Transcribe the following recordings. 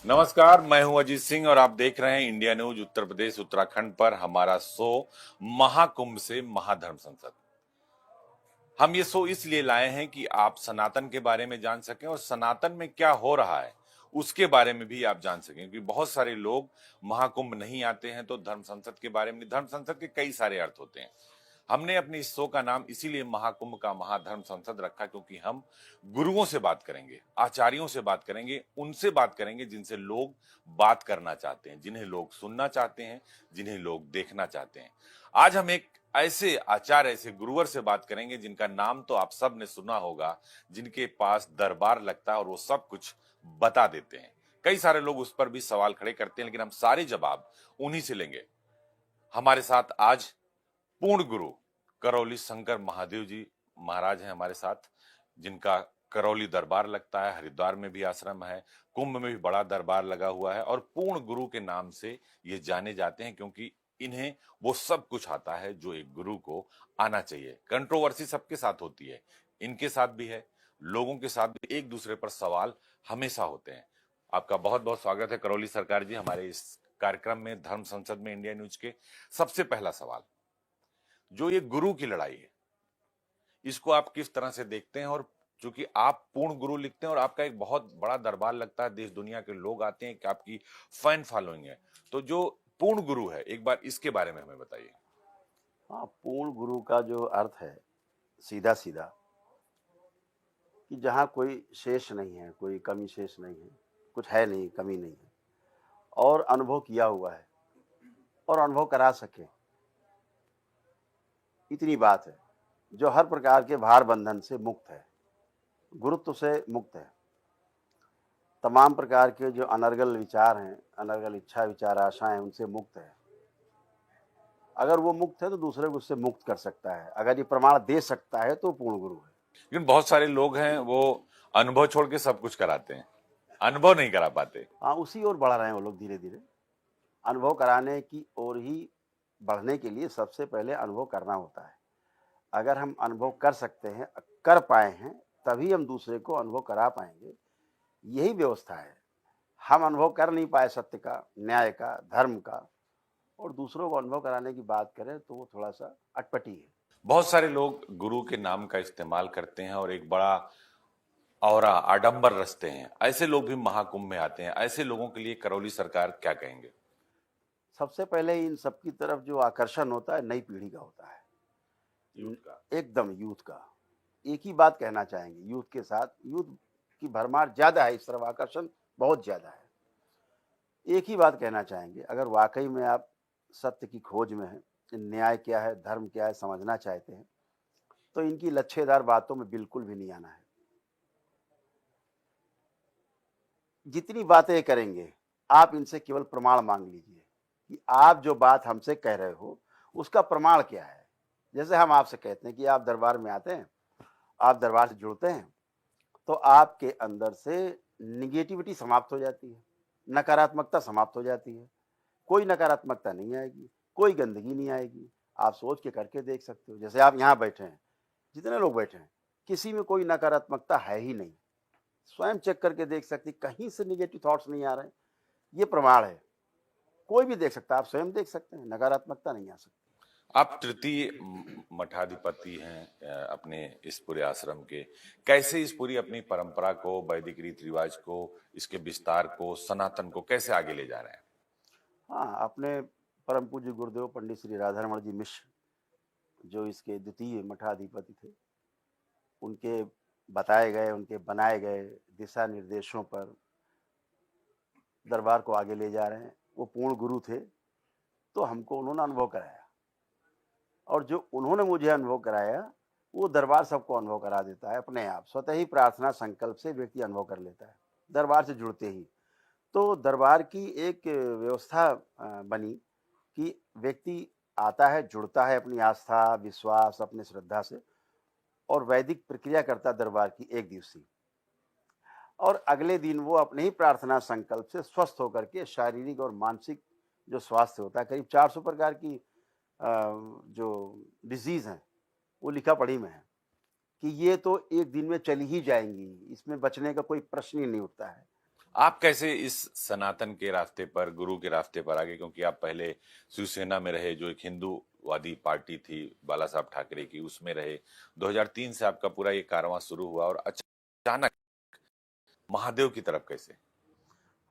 नमस्कार, मैं हूं अजीत सिंह और आप देख रहे हैं इंडिया न्यूज उत्तर प्रदेश उत्तराखंड पर हमारा शो महाकुंभ से महाधर्म संसद। हम ये शो इसलिए लाए हैं कि आप सनातन के बारे में जान सकें और सनातन में क्या हो रहा है उसके बारे में भी आप जान सकें, क्योंकि बहुत सारे लोग महाकुंभ नहीं आते हैं तो धर्म संसद के बारे में। धर्म संसद के कई सारे अर्थ होते हैं। हमने अपने इस शो का नाम इसीलिए महाकुंभ का महाधर्म संसद रखा क्योंकि हम गुरुओं से बात करेंगे, आचार्यों से बात करेंगे, उनसे बात करेंगे जिनसे लोग बात करना चाहते हैं, जिन्हें लोग सुनना चाहते हैं, जिन्हें लोग देखना चाहते हैं। आज हम एक ऐसे आचार्य, ऐसे गुरुवर से बात करेंगे जिनका नाम तो आप सब ने सुना होगा, जिनके पास दरबार लगता है और वो सब कुछ बता देते हैं। कई सारे लोग उस पर भी सवाल खड़े करते हैं, लेकिन हम सारे जवाब उन्हीं से लेंगे। हमारे साथ आज पूर्ण गुरु करौली शंकर महादेव जी महाराज हैं हमारे साथ, जिनका करौली दरबार लगता है, हरिद्वार में भी आश्रम है, कुंभ में भी बड़ा दरबार लगा हुआ है और पूर्ण गुरु के नाम से ये जाने जाते हैं क्योंकि इन्हें वो सब कुछ आता है जो एक गुरु को आना चाहिए। कंट्रोवर्सी सबके साथ होती है, इनके साथ भी है, लोगों के साथ भी एक दूसरे पर सवाल हमेशा होते हैं। आपका बहुत बहुत स्वागत है करौली सरकार जी हमारे इस कार्यक्रम में, धर्म संसद में इंडिया न्यूज के। सबसे पहला सवाल, जो ये गुरु की लड़ाई है, इसको आप किस तरह से देखते हैं? और चूंकि आप पूर्ण गुरु लिखते हैं और आपका एक बहुत बड़ा दरबार लगता है, देश दुनिया के लोग आते हैं कि आपकी फैन फॉलोइंग है, तो जो पूर्ण गुरु है, एक बार इसके बारे में हमें बताइए। हाँ, पूर्ण गुरु का जो अर्थ है सीधा सीधा कि जहाँ कोई शेष नहीं है, कोई कमी शेष नहीं है, कुछ है नहीं, कमी नहीं है और अनुभव किया हुआ है और अनुभव करा सके, इतनी बात है। जो हर प्रकार के भार बंधन से मुक्त है, गुरुत्व से मुक्त है, तमाम प्रकार के जो अनर्गल विचार हैं, अनर्गल इच्छा विचार आशाएं, उनसे मुक्त है। अगर वो मुक्त है तो दूसरे को उससे मुक्त कर सकता है। अगर ये प्रमाण दे सकता है तो पूर्ण गुरु है। लेकिन बहुत सारे लोग हैं वो अनुभव छोड़ के सब कुछ कराते हैं, अनुभव नहीं करा पाते। हाँ, उसी ओर बढ़ रहे हैं वो लोग धीरे धीरे। अनुभव कराने की ओर ही बढ़ने के लिए सबसे पहले अनुभव करना होता है। अगर हम अनुभव कर सकते हैं, कर पाए हैं, तभी हम दूसरे को अनुभव करा पाएंगे। यही व्यवस्था है। हम अनुभव कर नहीं पाए सत्य का, न्याय का, धर्म का, और दूसरों को अनुभव कराने की बात करें तो वो थोड़ा सा अटपटी है। बहुत सारे लोग गुरु के नाम का इस्तेमाल करते हैं और एक बड़ा और आडंबर रचते हैं। ऐसे लोग भी महाकुंभ में आते हैं। ऐसे लोगों के लिए करौली सरकार क्या कहेंगे? सबसे पहले इन सबकी तरफ जो आकर्षण होता है नई पीढ़ी का होता है, यूथ का। एकदम यूथ का। एक ही बात कहना चाहेंगे, यूथ के साथ, यूथ की भरमार ज्यादा है, इस तरफ आकर्षण बहुत ज्यादा है। एक ही बात कहना चाहेंगे, अगर वाकई में आप सत्य की खोज में हैं, न्याय क्या है, धर्म क्या है, समझना चाहते हैं, तो इनकी लच्छेदार बातों में बिल्कुल भी नहीं आना है। जितनी बातें करेंगे, आप इनसे केवल प्रमाण मांग लीजिए कि आप जो बात हमसे कह रहे हो उसका प्रमाण क्या है। जैसे हम आपसे कहते हैं कि आप दरबार में आते हैं, आप दरबार से जुड़ते हैं, तो आपके अंदर से निगेटिविटी समाप्त हो जाती है, नकारात्मकता समाप्त हो जाती है। कोई नकारात्मकता नहीं आएगी, कोई गंदगी नहीं आएगी। आप सोच के करके देख सकते हो। जैसे आप यहाँ बैठे हैं, जितने लोग बैठे हैं, किसी में कोई नकारात्मकता है ही नहीं। स्वयं चेक करके देख सकते, कहीं से निगेटिव थॉट्स नहीं आ रहे हैं। ये प्रमाण है, कोई भी देख सकता है, आप स्वयं देख सकते हैं, नकारात्मकता नहीं आ सकती। आप तृतीय मठाधिपति हैं अपने इस पूरे आश्रम के। कैसे इस पूरी अपनी परंपरा को, वैदिक रीति रिवाज को, इसके विस्तार को, सनातन को कैसे आगे ले जा रहे हैं? हाँ, अपने परम पूज्य गुरुदेव पंडित श्री राधारमण जी मिश्र, जो इसके द्वितीय मठाधिपति थे, उनके बताए गए, उनके बनाए गए दिशा निर्देशों पर दरबार को आगे ले जा रहे हैं। वो पूर्ण गुरु थे, तो हमको उन्होंने अनुभव कराया, और जो उन्होंने मुझे अनुभव कराया वो दरबार सबको अनुभव करा देता है अपने आप। स्वतः ही प्रार्थना संकल्प से व्यक्ति अनुभव कर लेता है दरबार से जुड़ते ही। तो दरबार की एक व्यवस्था बनी कि व्यक्ति आता है, जुड़ता है अपनी आस्था, विश्वास, अपनी श्रद्धा से, और वैदिक प्रक्रिया करता है दरबार की एक दिवसीय, और अगले दिन वो अपने ही प्रार्थना संकल्प से स्वस्थ होकर के शारीरिक और मानसिक जो स्वास्थ्य होता है, करीब 400 प्रकार की जो डिजीज हैं वो लिखा पढ़ी में है कि ये तो एक दिन में चली ही जाएंगी, इसमें बचने का कोई प्रश्न ही नहीं उठता है। आप कैसे इस सनातन के रास्ते पर, गुरु के रास्ते पर आगे, क्योंकि आप पहले शिवसेना में रहे जो एक हिंदूवादी पार्टी थी बाला साहब ठाकरे की, उसमें रहे। 2003 से आपका पूरा ये कारवां शुरू हुआ और अचानक महादेव की तरफ कैसे?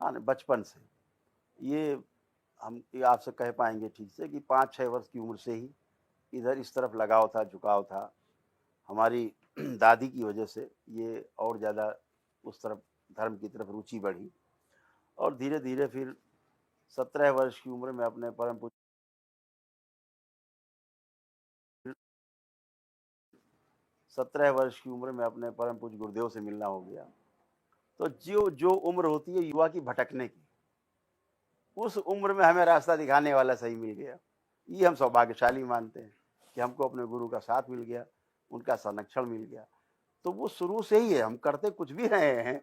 हाँ, बचपन से ये हम ये आपसे कह पाएंगे ठीक से कि 5-6 वर्ष की उम्र से ही इधर इस तरफ लगाव था, झुकाव था। हमारी दादी की वजह से ये और ज़्यादा उस तरफ धर्म की तरफ रुचि बढ़ी और धीरे-धीरे फिर 17 वर्ष की उम्र में अपने परम पूज्य 17 वर्ष की उम्र में अपने परम पूज्य गुरुदेव से मिलना हो गया। तो जो जो उम्र होती है युवा की भटकने की, उस उम्र में हमें रास्ता दिखाने वाला सही मिल गया। ये हम सौभाग्यशाली मानते हैं कि हमको अपने गुरु का साथ मिल गया, उनका संरक्षण मिल गया। तो वो शुरू से ही है, हम करते कुछ भी रहे हैं,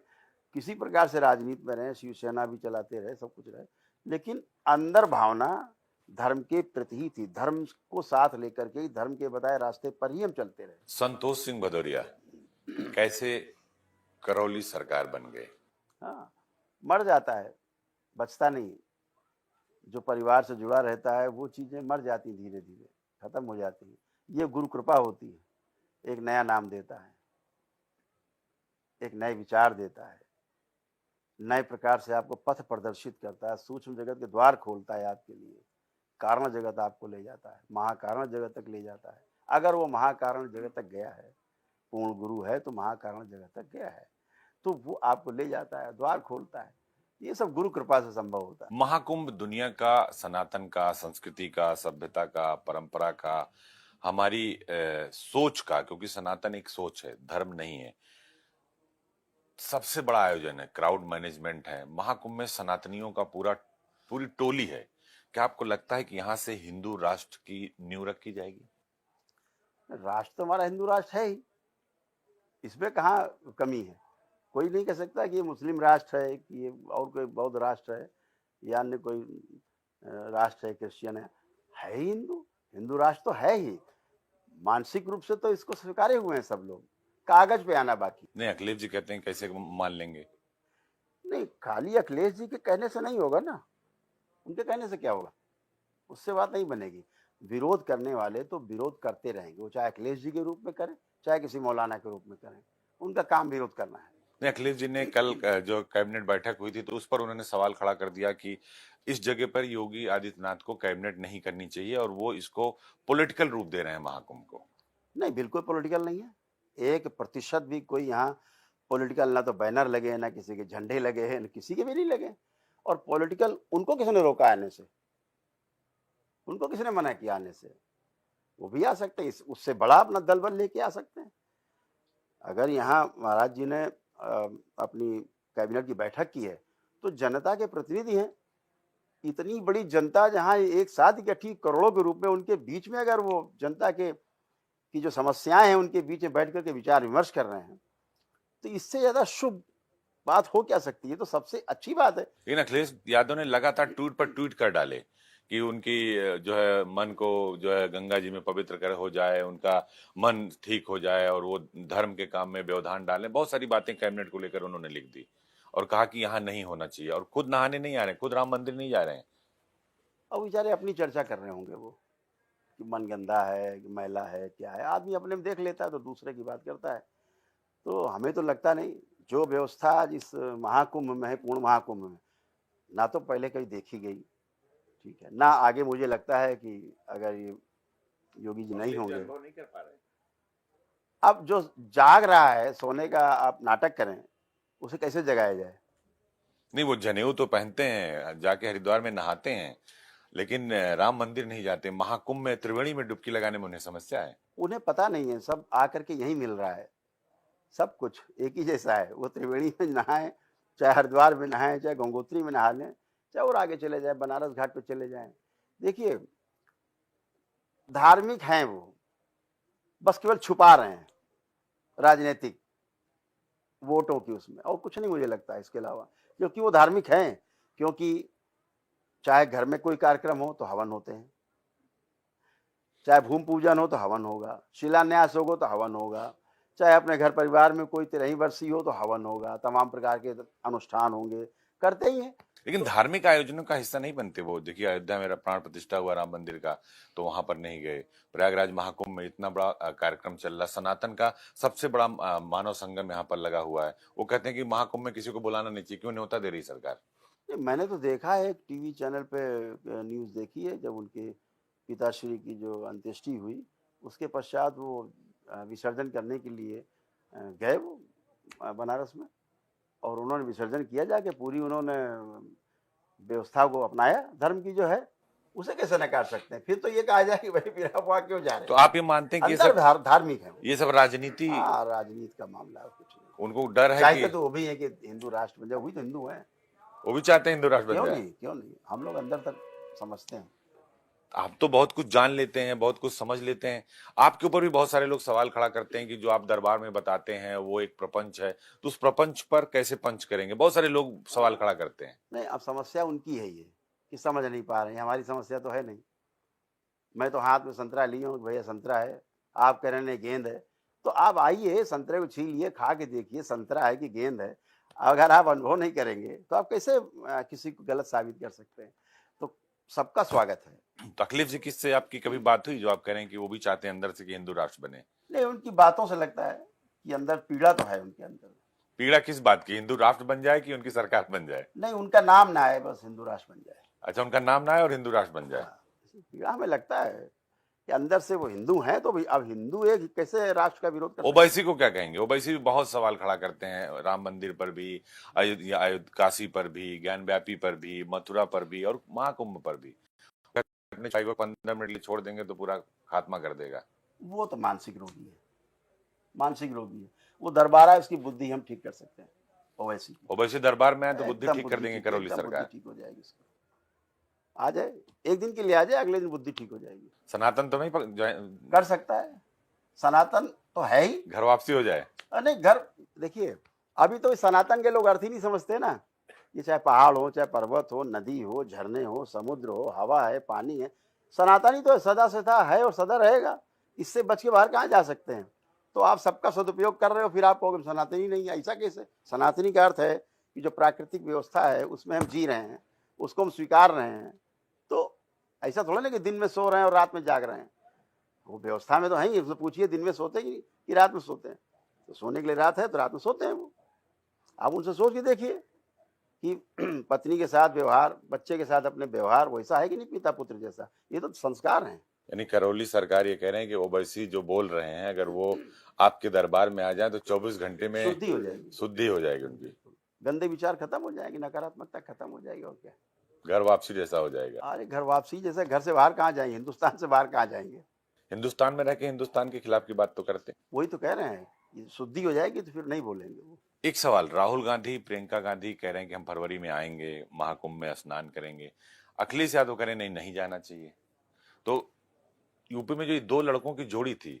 किसी प्रकार से राजनीति में रहे, शिवसेना भी चलाते रहे, सब कुछ रहे, लेकिन अंदर भावना धर्म के प्रति ही थी। धर्म को साथ लेकर के ही, धर्म के बताए रास्ते पर ही हम चलते रहे। संतोष सिंह भदौरिया कैसे करौली सरकार बन गए? हाँ, मर जाता है, बचता नहीं। जो परिवार से जुड़ा रहता है वो चीज़ें मर जाती धीरे धीरे, खत्म हो जाती हैं। ये गुरु कृपा होती है, एक नया नाम देता है, एक नए विचार देता है, नए प्रकार से आपको पथ प्रदर्शित करता है, सूक्ष्म जगत के द्वार खोलता है आपके लिए, कारण जगत आपको ले जाता है, महाकारण जगत तक ले जाता है। अगर वो महाकारण जगत तक गया है, पूर्ण गुरु है तो महाकारण जगत तक गया है, तो वो आपको ले जाता है, द्वार खोलता है। ये सब गुरु कृपा से संभव होता है। महाकुंभ दुनिया का, सनातन का, संस्कृति का, सभ्यता का, परंपरा का, हमारी सोच का, क्योंकि सनातन एक सोच है, धर्म नहीं है, सबसे बड़ा आयोजन है, क्राउड मैनेजमेंट है। महाकुंभ में सनातनियों का पूरी टोली है। क्या आपको लगता है कि यहाँ से हिंदू राष्ट्र की नींव रखी जाएगी? राष्ट्र तो हमारा हिंदू राष्ट्र है ही, इसमें कहाँ कमी है। कोई नहीं कह सकता कि ये मुस्लिम राष्ट्र है, कि ये और कोई बौद्ध राष्ट्र है या अन्य कोई राष्ट्र है, क्रिश्चियन है ही हिंदू। हिंदू राष्ट्र तो है ही, मानसिक रूप से तो इसको स्वीकारे हुए हैं सब लोग, कागज पे आना बाकी। नहीं, अखिलेश जी कहते हैं कैसे मान लेंगे? नहीं, खाली अखिलेश जी के कहने से नहीं होगा ना, उनके कहने से क्या होगा, उससे बात नहीं बनेगी। विरोध करने वाले तो विरोध करते रहेंगे, वो चाहे अखिलेश जी के रूप में करें, चाहे किसी मौलाना के रूप में करें, उनका काम विरोध करना है। नहीं, अखिलेश जी ने कल जो कैबिनेट बैठक हुई थी तो उस पर उन्होंने सवाल खड़ा कर दिया कि इस जगह पर योगी आदित्यनाथ को कैबिनेट नहीं करनी चाहिए और वो इसको पॉलिटिकल रूप दे रहे हैं महाकुंभ को। नहीं, बिल्कुल पॉलिटिकल नहीं है। 1% भी कोई यहाँ पॉलिटिकल, ना तो बैनर लगे, ना किसी के झंडे लगे हैं, ना किसी के भी नहीं लगे। और पॉलिटिकल उनको किसने रोका आने से? उनको किसने मना किया आने से? वो भी आ सकते हैं, उससे बड़ा अपना दल बल लेके आ सकते हैं। अगर यहाँ महाराज जी ने अपनी कैबिनेट की बैठक की है तो जनता के प्रतिनिधि हैं। इतनी बड़ी जनता जहाँ एक साथ इकट्ठी करोड़ों के रूप में, उनके बीच में अगर वो जनता के की जो समस्याएं हैं उनके बीच में बैठ करके विचार विमर्श कर रहे हैं, तो इससे ज्यादा शुभ बात हो क्या सकती है? तो सबसे अच्छी बात है। लेकिन अखिलेश यादव ने लगातार ट्वीट पर ट्वीट कर डाले कि उनकी जो है मन को जो है गंगा जी में पवित्र कर हो जाए, उनका मन ठीक हो जाए और वो धर्म के काम में व्यवधान डालें। बहुत सारी बातें कैबिनेट को लेकर उन्होंने लिख दी और कहा कि यहाँ नहीं होना चाहिए, और खुद नहाने नहीं आ रहे, खुद राम मंदिर नहीं जा रहे हैं। अब बेचारे अपनी चर्चा कर रहे होंगे वो, कि मन गंदा है, कि मैला है, क्या है। आदमी अपने में देख लेता है तो दूसरे की बात करता है। तो हमें तो लगता नहीं, जो व्यवस्था आज इस महाकुंभ में है, पूर्ण महाकुंभ में, ना तो पहले कहीं देखी गई, ठीक है, ना आगे मुझे लगता है कि अगर ये योगी जी नहीं होंगे। नहीं कर पा रहे। अब जो जाग रहा है, सोने का आप नाटक करें, उसे कैसे जगाया जाए? नहीं, वो जनेऊ तो पहनते हैं, जाके हरिद्वार में नहाते हैं, लेकिन राम मंदिर नहीं जाते। महाकुंभ में त्रिवेणी में डुबकी लगाने में उन्हें समस्या है। उन्हें पता नहीं है, सब आकर के यही मिल रहा है, सब कुछ एक ही जैसा है। वो त्रिवेणी में नहाए, चाहे हरिद्वार में नहाए, चाहे गंगोत्री में नहा लें, चाहे और आगे चले जाए, बनारस घाट पे चले जाएं। देखिए, धार्मिक हैं वो, बस केवल छुपा रहे हैं राजनीतिक वोटों की उसमें, और कुछ नहीं मुझे लगता है इसके अलावा। क्योंकि वो धार्मिक हैं, क्योंकि चाहे घर में कोई कार्यक्रम हो तो हवन होते हैं, चाहे भूमि पूजन हो तो हवन होगा, शिलान्यास होगा तो हवन होगा, चाहे अपने घर परिवार में कोई 13वीं वर्षी हो तो हवन होगा, तमाम प्रकार के अनुष्ठान होंगे, करते ही हैं। लेकिन धार्मिक आयोजनों का हिस्सा नहीं बनते वो। देखिए अयोध्या में प्राण प्रतिष्ठा हुआ राम मंदिर का, तो वहां पर नहीं गए। प्रयागराज महाकुंभ में इतना बड़ा कार्यक्रम चल रहा, सनातन का सबसे बड़ा मानव संगम यहाँ पर लगा हुआ है। वो कहते हैं कि महाकुंभ में किसी को बुलाना नहीं चाहिए, क्यों न्योता दे रही सरकार? नहीं, मैंने तो देखा है, एक टीवी चैनल पे न्यूज़ देखी है, जब उनके पिताश्री की जो अंत्येष्टि हुई, उसके पश्चात वो विसर्जन करने के लिए गए वो बनारस में, और उन्होंने विसर्जन किया जाके, पूरी उन्होंने व्यवस्था को अपनाया धर्म की जो है, उसे कैसे नकार सकते हैं? फिर तो ये कहा जाए कि भाई फिर आप वहाँ क्यों जा रहे तो हैं? आप ये मानते हैं कि ये अंदर सब धार्मिक है वो। ये सब राजनीति, हाँ, राजनीति का मामला है, कुछ नहीं। उनको डर है चाहते कि तो वो भी है कि हिंदू राष्ट्र बन जाए, वही तो हिंदू है। वो भी चाहते हैं हिंदू राष्ट्र बन क्यों जाए? नहीं, क्यों नहीं, हम लोग अंदर तक समझते हैं। आप तो बहुत कुछ जान लेते हैं, बहुत कुछ समझ लेते हैं। आपके ऊपर भी बहुत सारे लोग सवाल खड़ा करते हैं कि जो आप दरबार में बताते हैं वो एक प्रपंच है, तो उस प्रपंच पर कैसे पंच करेंगे? बहुत सारे लोग सवाल खड़ा करते हैं। नहीं, अब समस्या उनकी है ये, कि समझ नहीं पा रहे हैं, हमारी समस्या तो है नहीं। मैं तो हाथ में संतरा ली हूँ, भैया संतरा है, आप कह रहे हैं गेंद है, तो आप आइए, संतरे को छीलिए, खा के देखिए संतरा है कि गेंद है। अगर आप अनुभव नहीं करेंगे तो आप कैसे किसी को गलत साबित कर सकते हैं? तो सबका स्वागत है। तकलीफ जी किससे आपकी कभी बात हुई जो आप कह रहे हैं कि वो भी चाहते हैं अंदर से कि हिंदू राष्ट्र बने? नहीं, उनकी बातों से लगता है कि अंदर पीड़ा तो है उनके अंदर। पीड़ा किस बात की? हिंदू राष्ट्र बन जाए कि उनकी सरकार बन जाए? नहीं, उनका नाम ना आए, बस हिंदू राष्ट्र बन जाए। अच्छा, उनका नाम ना आए और हिंदू राष्ट्र बन जाए। हाँ, पीड़ा हमें लगता है कि अंदर से वो हिंदू हैं, तो अब हिंदू एक कैसे राष्ट्र का विरोध कर सकते हैं? ओवैसी को क्या कहेंगे? ओवैसी भी बहुत सवाल खड़ा करते हैं, राम मंदिर पर भी, अयोध्या काशी पर भी, ज्ञान व्यापी पर भी, मथुरा पर भी और महाकुंभ पर भी। अपने भाई को 15 मिनट लिए छोड़ देंगे तो पूरा खात्मा कर देगा। वो तो मानसिक रोगी है, मानसिक रोगी है। वो दरबार है, उसकी बुद्धि हम ठीक कर सकते हैं। ओवैसी की ओवैसी दरबार में आए तो बुद्धि एकदम ठीक कर देंगे करौली एकदम सरकार। बुद्धि ठीक हो जाएगी उसकी। आ जाए, एक दिन के लिए आ जाए, अगले दिन बुद्धि ठीक हो जाएगी। सनातन तो नहीं कर सकता है, सनातन तो है ही। घर वापसी हो जाए। नहीं, घर देखिए, अभी तो इस सनातन के लोग अर्थ ही नहीं समझते ना। ये चाहे पहाड़ हो, चाहे पर्वत हो, नदी हो, झरने हो, समुद्र हो, हवा है, पानी है, सनातन ही तो है, सदा से था, है और सदा रहेगा। इससे बच के बाहर कहाँ जा सकते हैं? तो आप सबका सदुपयोग कर रहे हो, फिर आप कहोगे सनातनी नहीं है, ऐसा कैसे? सनातनी का अर्थ है कि जो प्राकृतिक व्यवस्था है उसमें हम जी रहे हैं, उसको हम स्वीकार रहे हैं। तो ऐसा थोड़ा ना कि दिन में सो रहे हैं और रात में जाग रहे हैं। वो व्यवस्था में तो है ही। उससे पूछिए दिन में सोते ही कि रात में सोते हैं? तो सोने के लिए रात है तो रात में सोते हैं वो। आप उनसे सोच के देखिए कि पत्नी के साथ व्यवहार, बच्चे के साथ अपने व्यवहार वैसा है कि नहीं, पिता पुत्र जैसा? ये तो संस्कार हैं। यानी करौली सरकार ये कह रहे हैं कि ओवैसी जो बोल रहे हैं, अगर वो आपके दरबार में आ जाए तो 24 घंटे में शुद्धि हो जाएगी, शुद्धि हो जाएगी उनकी, गंदे विचार खत्म हो जाएंगे, नकारात्मकता खत्म हो जाएगी, और क्या। घर वापसी जैसा हो जाएगा। अरे घर वापसी जैसे, घर से बाहर कहाँ जाएंगे? हिंदुस्तान से बाहर कहाँ जाएंगे? हिंदुस्तान में रह के हिंदुस्तान के खिलाफ की बात तो करते हैं। वही तो कह रहे हैं, ये शुद्धि हो जाएगी तो फिर नहीं बोलेंगे वो। एक सवाल, राहुल गांधी, प्रियंका गांधी कह रहे हैं कि हम फरवरी में आएंगे, महाकुंभ में स्नान करेंगे। अखिलेश यादव कह रहे हैं नहीं जाना चाहिए। तो यूपी में जो ये दो लड़कों की जोड़ी थी,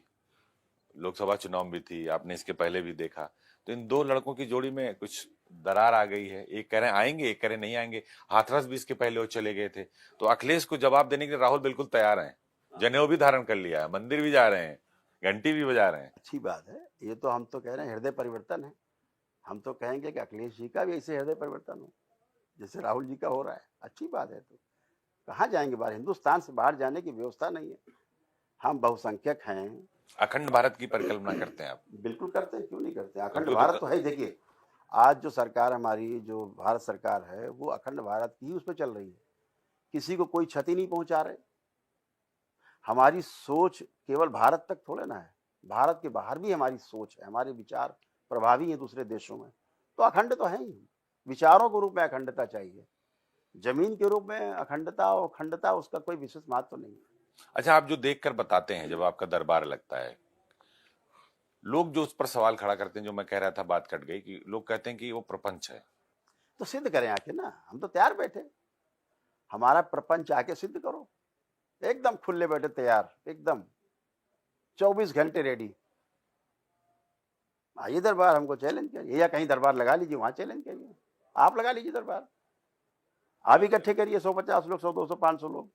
लोकसभा चुनाव भी थी, आपने इसके पहले भी देखा, तो इन दो लड़कों की जोड़ी में कुछ दरार आ गई है। एक कह रहे हैं आएंगे, एक कह रहे हैं नहीं आएंगे। हाथरस भी इसके पहले वो चले गए थे। तो अखिलेश को जवाब देने के लिए राहुल बिल्कुल तैयार हैं, जनेऊ भी धारण कर लिया है, मंदिर भी जा रहे हैं, घंटी भी बजा रहे हैं। अच्छी बात है, ये तो हम तो कह रहे हैं हृदय परिवर्तन है। हम तो कहेंगे कि अखिलेश जी का भी ऐसे हृदय परिवर्तन हो जैसे राहुल जी का हो रहा है। अच्छी बात है। तो कहाँ जाएंगे बाहर? हिंदुस्तान से बाहर जाने की व्यवस्था नहीं है। हम बहुसंख्यक हैं। अखंड भारत की परिकल्पना करते हैं आप? बिल्कुल करते हैं, क्यों नहीं करते हैं? अखंड तो भारत तो है। देखिए, आज जो सरकार हमारी, जो भारत सरकार है, वो अखंड भारत की उस पर चल रही है। किसी को कोई क्षति नहीं पहुंचा रहे। हमारी सोच केवल भारत तक थोड़े ना है, भारत के बाहर भी हमारी सोच है, हमारे विचार प्रभावी हैं दूसरे देशों में। तो अखंड तो है ही। विचारों के रूप में अखंडता चाहिए, जमीन के रूप में अखंडता और अखंडता उसका कोई विशेष महत्व नहीं है। अच्छा, आप जो देखकर बताते हैं जब आपका दरबार लगता है, लोग जो उस पर सवाल खड़ा करते हैं, जो मैं कह रहा था, बात कट गई, कि लोग कहते हैं कि वो प्रपंच है। तो सिद्ध करें आके ना, हम तो तैयार बैठे। हमारा प्रपंच आके सिद्ध करो, एकदम खुले बैठे तैयार, एकदम 24 घंटे रेडी। आइए दरबार, हमको चैलेंज करिए, या कहीं दरबार लगा लीजिए, वहां चैलेंज करिए। आप लगा लीजिए दरबार, आप इकट्ठे करिए 150 लोग, 100, 200, 500 लोग।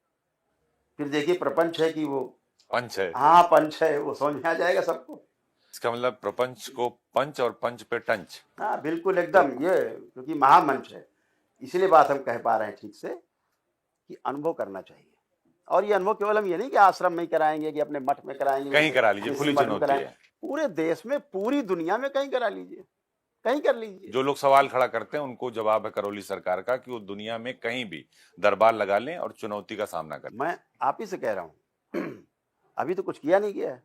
फिर देखिए प्रपंच है कि वो पंच है। हाँ पंच है, वो समझ में आ जाएगा सबको। इसका मतलब प्रपंच को पंच और पंच पे टंच। हाँ बिल्कुल एकदम, ये क्योंकि महामंच है, इसीलिए बात हम कह पा रहे हैं ठीक से कि अनुभव करना चाहिए। और ये अनुभव केवल हम ये नहीं कि आश्रम में ही कराएंगे कि अपने मठ में कराएंगे, कहीं करा लीजिए, किसी खुली मठ में चुनौती कराएंगे, है। पूरे देश में पूरी दुनिया में कहीं करा लीजिए, कहीं कर लीजिए। जो लोग सवाल खड़ा करते हैं उनको जवाब है करौली सरकार का कि वो दुनिया में कहीं भी दरबार लगा लें और चुनौती का सामना करें। मैं आप ही से कह रहा हूँ अभी तो कुछ किया नहीं गया है।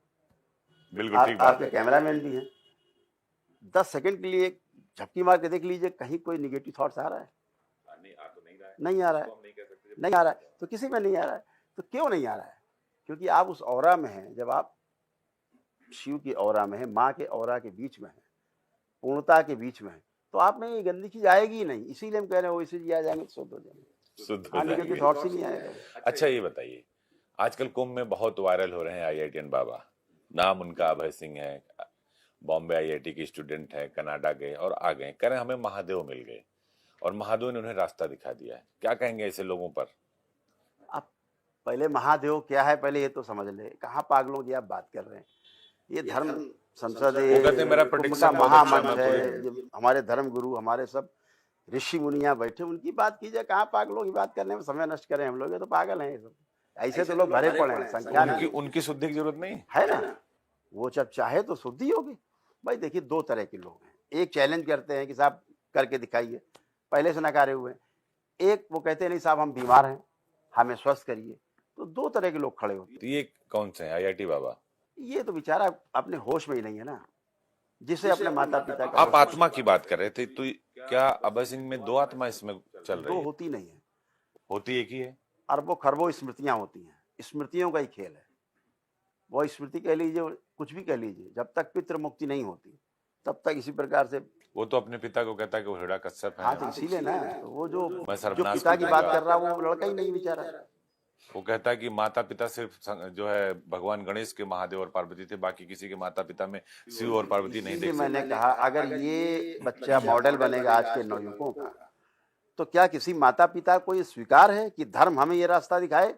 बिल्कुल ठीक बात आपके है। कैमरामैन भी हैं, 10 सेकंड के लिए झपकी मार के देख लीजिए, कहीं कोई निगेटिव थॉट्स आ रहा है? नहीं आ रहा है, नहीं आ रहा है, तो किसी में नहीं आ रहा है। तो क्यों नहीं आ रहा है? क्योंकि आप उस ऑरा में हैं। जब आप शिव की ऑरा में है, माँ के ऑरा के बीच में है, पूर्णता के बीच में है, तो आप में ये गंदी चीज आएगी ही नहीं। इसीलिए हम कह रहे हैं वैसे जी आ जाएंगे तो शुद्ध हो जाएंगे, शुद्ध हो निगेटिव जाएंगे। थॉट्स ही नहीं आएगा। अच्छा ये बताइए, आजकल कुंभ में बहुत वायरल हो रहे हैं IITian बाबा। नाम उनका अभय सिंह है, बॉम्बे IIT के स्टूडेंट है, कनाडा गए और आ गए, कह रहे हैं हमें महादेव मिल गए और महादेव ने उन्हें रास्ता दिखा दिया है। क्या कहेंगे ऐसे लोगों पर? आप पहले महादेव क्या है पहले ये तो समझ ले। कहाँ पागलों की आप बात कर रहे हैं? ये धर्म संसद वो कहते हैं मेरा कुंभ prediction का बहुत अच्छा है, महामंच मैं है। पूरी- जब हमारे धर्म गुरु, हमारे सब ऋषि मुनिया बैठे, उनकी बात कीजिए। कहाँ पागलों की बात करने में समय नष्ट करें हम लोग? ये तो पागल हैं ये सब। ऐसे तो लोग भरे पड़े हैं, संख्या उनकी नहीं उनकी शुद्धि की जरूरत नहीं। है ना। वो जब चाहे तो शुद्धि होगी। भाई देखिए, दो तरह के लोग हैं। एक चैलेंज करते हैं कि साहब करके दिखाइए, पहले से नकारे हुए हैं। एक वो कहते हैं नहीं साहब हम बीमार हैं, हमें स्वस्थ करिए। तो दो तरह के लोग खड़े होते हैं। तो ये कौन से हैं IIT बाबा? ये तो बेचारा अपने होश में ही नहीं है ना, जिसे अपने माता पिता का आप होश आत्मा की बात कर रहे थे, तो क्या अभय सिंह में दो आत्मा इसमें चल दो रही है? होती नहीं है, होती एक ही है। अरबों खरबों स्मृतियां होती हैं। स्मृतियों का ही खेल है। वो स्मृति कह लीजिए, कुछ भी कह लीजिए, जब तक पितृ मुक्ति नहीं होती तब तक इसी प्रकार से। वो तो अपने पिता को कहता है कि वो हिरण्यकश्यप हाँ है। तो इसीलिए ना, तो वो जो मैं सर्वनाश पिता की कर बात दूंगा। कर रहा है वो लड़का ही नहीं बेचारा। वो कहता है कि माता पिता सिर्फ जो है भगवान गणेश के महादेव और पार्वती थे, बाकी किसी के माता पिता में शिव और पार्वती नहीं इसीलिए देख मैंने सकते। कहा अगर ये बच्चा मॉडल बनेगा आज के नवयुवकों का, तो क्या किसी माता पिता को ये स्वीकार है कि धर्म हमें ये रास्ता दिखाए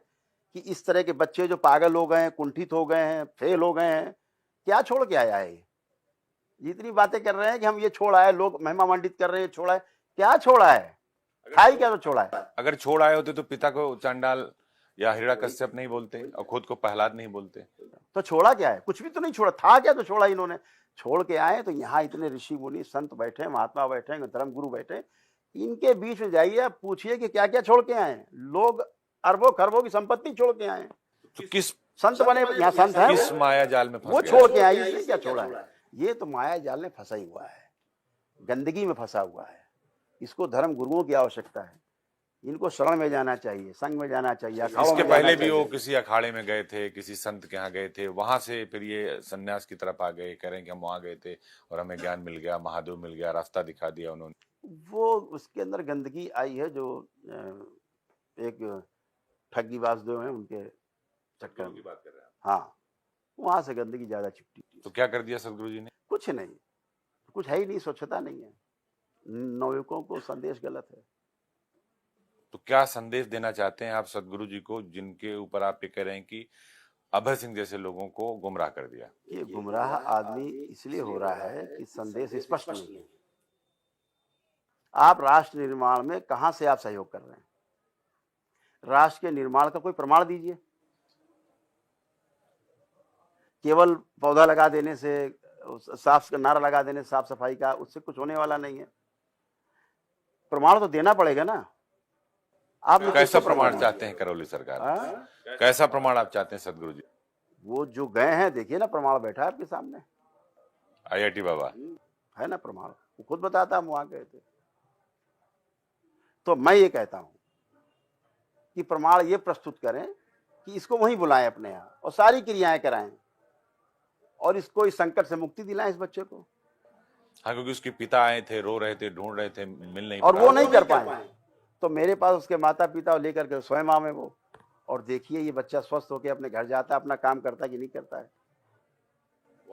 कि इस तरह के बच्चे जो पागल हो गए हैं, कुंठित हो गए हैं, फेल हो गए हैं, क्या छोड़ के आया है? जितनी बातें कर रहे हैं कि हम ये छोड़ा है, लोग महिमा मंडित कर रहे हैं, छोड़ा है, क्या छोड़ा है? खाई क्या तो छोड़ा है? अगर छोड़ आए होते तो पिता को चांडाल या हिरण्यकश्यप नहीं बोलते और खुद को प्रहलाद नहीं बोलते। तो छोड़ा क्या है? कुछ भी तो नहीं छोड़ा था। क्या तो छोड़ा इन्होंने? छोड़ के आए तो यहाँ इतने ऋषि मुनि संत बैठे, महात्मा बैठे, धर्म गुरु बैठे, इनके बीच में जाइए, आप पूछिए कि क्या क्या छोड़ के आए। लोग अरबों खरबों की संपत्ति छोड़ के आए, तो किस संत बने, यहाँ संत है किस माया जाल में फंस वो गया? छोड़ के आई, इसने क्या छोड़ा है? ये तो माया जाल में फंसा ही हुआ है, गंदगी में फंसा हुआ है। इसको धर्म गुरुओं की आवश्यकता है। इनको शरण में जाना चाहिए, संघ में जाना चाहिए, अखाड़ों इसके में जाना पहले भी वो चाहिए। किसी अखाड़े में गए थे, किसी संत के यहाँ गए थे, वहां से फिर ये सन्यास की तरफ आ गए, कह रहे हैं कि हम वहां गए थे और हमें ज्ञान मिल गया, महादेव मिल गया, रास्ता दिखा दिया उन्होंने। वो उसके अंदर गंदगी आई है जो एक ठगी वासुदेव है उनके चक्कर में। बात कर रहे हैं। हाँ, वहां से गंदगी ज्यादा चिपटी। तो क्या कर दिया सदगुरु जी ने? कुछ नहीं, कुछ है ही नहीं, स्वच्छता नहीं है। नवयुवकों को संदेश गलत है। तो क्या संदेश देना चाहते हैं आप सदगुरु जी को, जिनके ऊपर आप ये कह रहे हैं कि अभय सिंह जैसे लोगों को गुमराह कर दिया? ये गुमराह आदमी इसलिए हो रहा है कि संदेश स्पष्ट नहीं है। आप राष्ट्र निर्माण में कहां से आप सहयोग कर रहे हैं? राष्ट्र के निर्माण का कोई प्रमाण दीजिए। केवल पौधा लगा देने से, साफ नारा लगा देने से साफ सफाई का, उससे कुछ होने वाला नहीं है। प्रमाण तो देना पड़ेगा ना। आप कैसा प्रमाण चाहते हैं करौली सरकार? हाँ? कैसा प्रमाण आप चाहते हैं सदगुरु जी? वो जो गए हैं, देखिए ना, प्रमाण बैठा है आपके सामने, IIT बाबा है ना प्रमाण। वो खुद बताता हम वहां गए थे। तो मैं ये कहता हूं कि प्रमाण ये प्रस्तुत करें कि इसको वहीं बुलाएं अपने यहाँ और सारी क्रियाएं कराएं और इसको इस संकट से मुक्ति दिलाएं इस बच्चे को। हाँ, क्योंकि उसके पिता आए थे, रो रहे थे, ढूंढ रहे थे, मिल नहीं और पा वो रहे। नहीं कर पाए, तो मेरे पास उसके माता पिता लेकर के स्वयं आवे वो, और देखिए ये बच्चा स्वस्थ होकर अपने घर जाता है, अपना काम करता है कि नहीं करता है।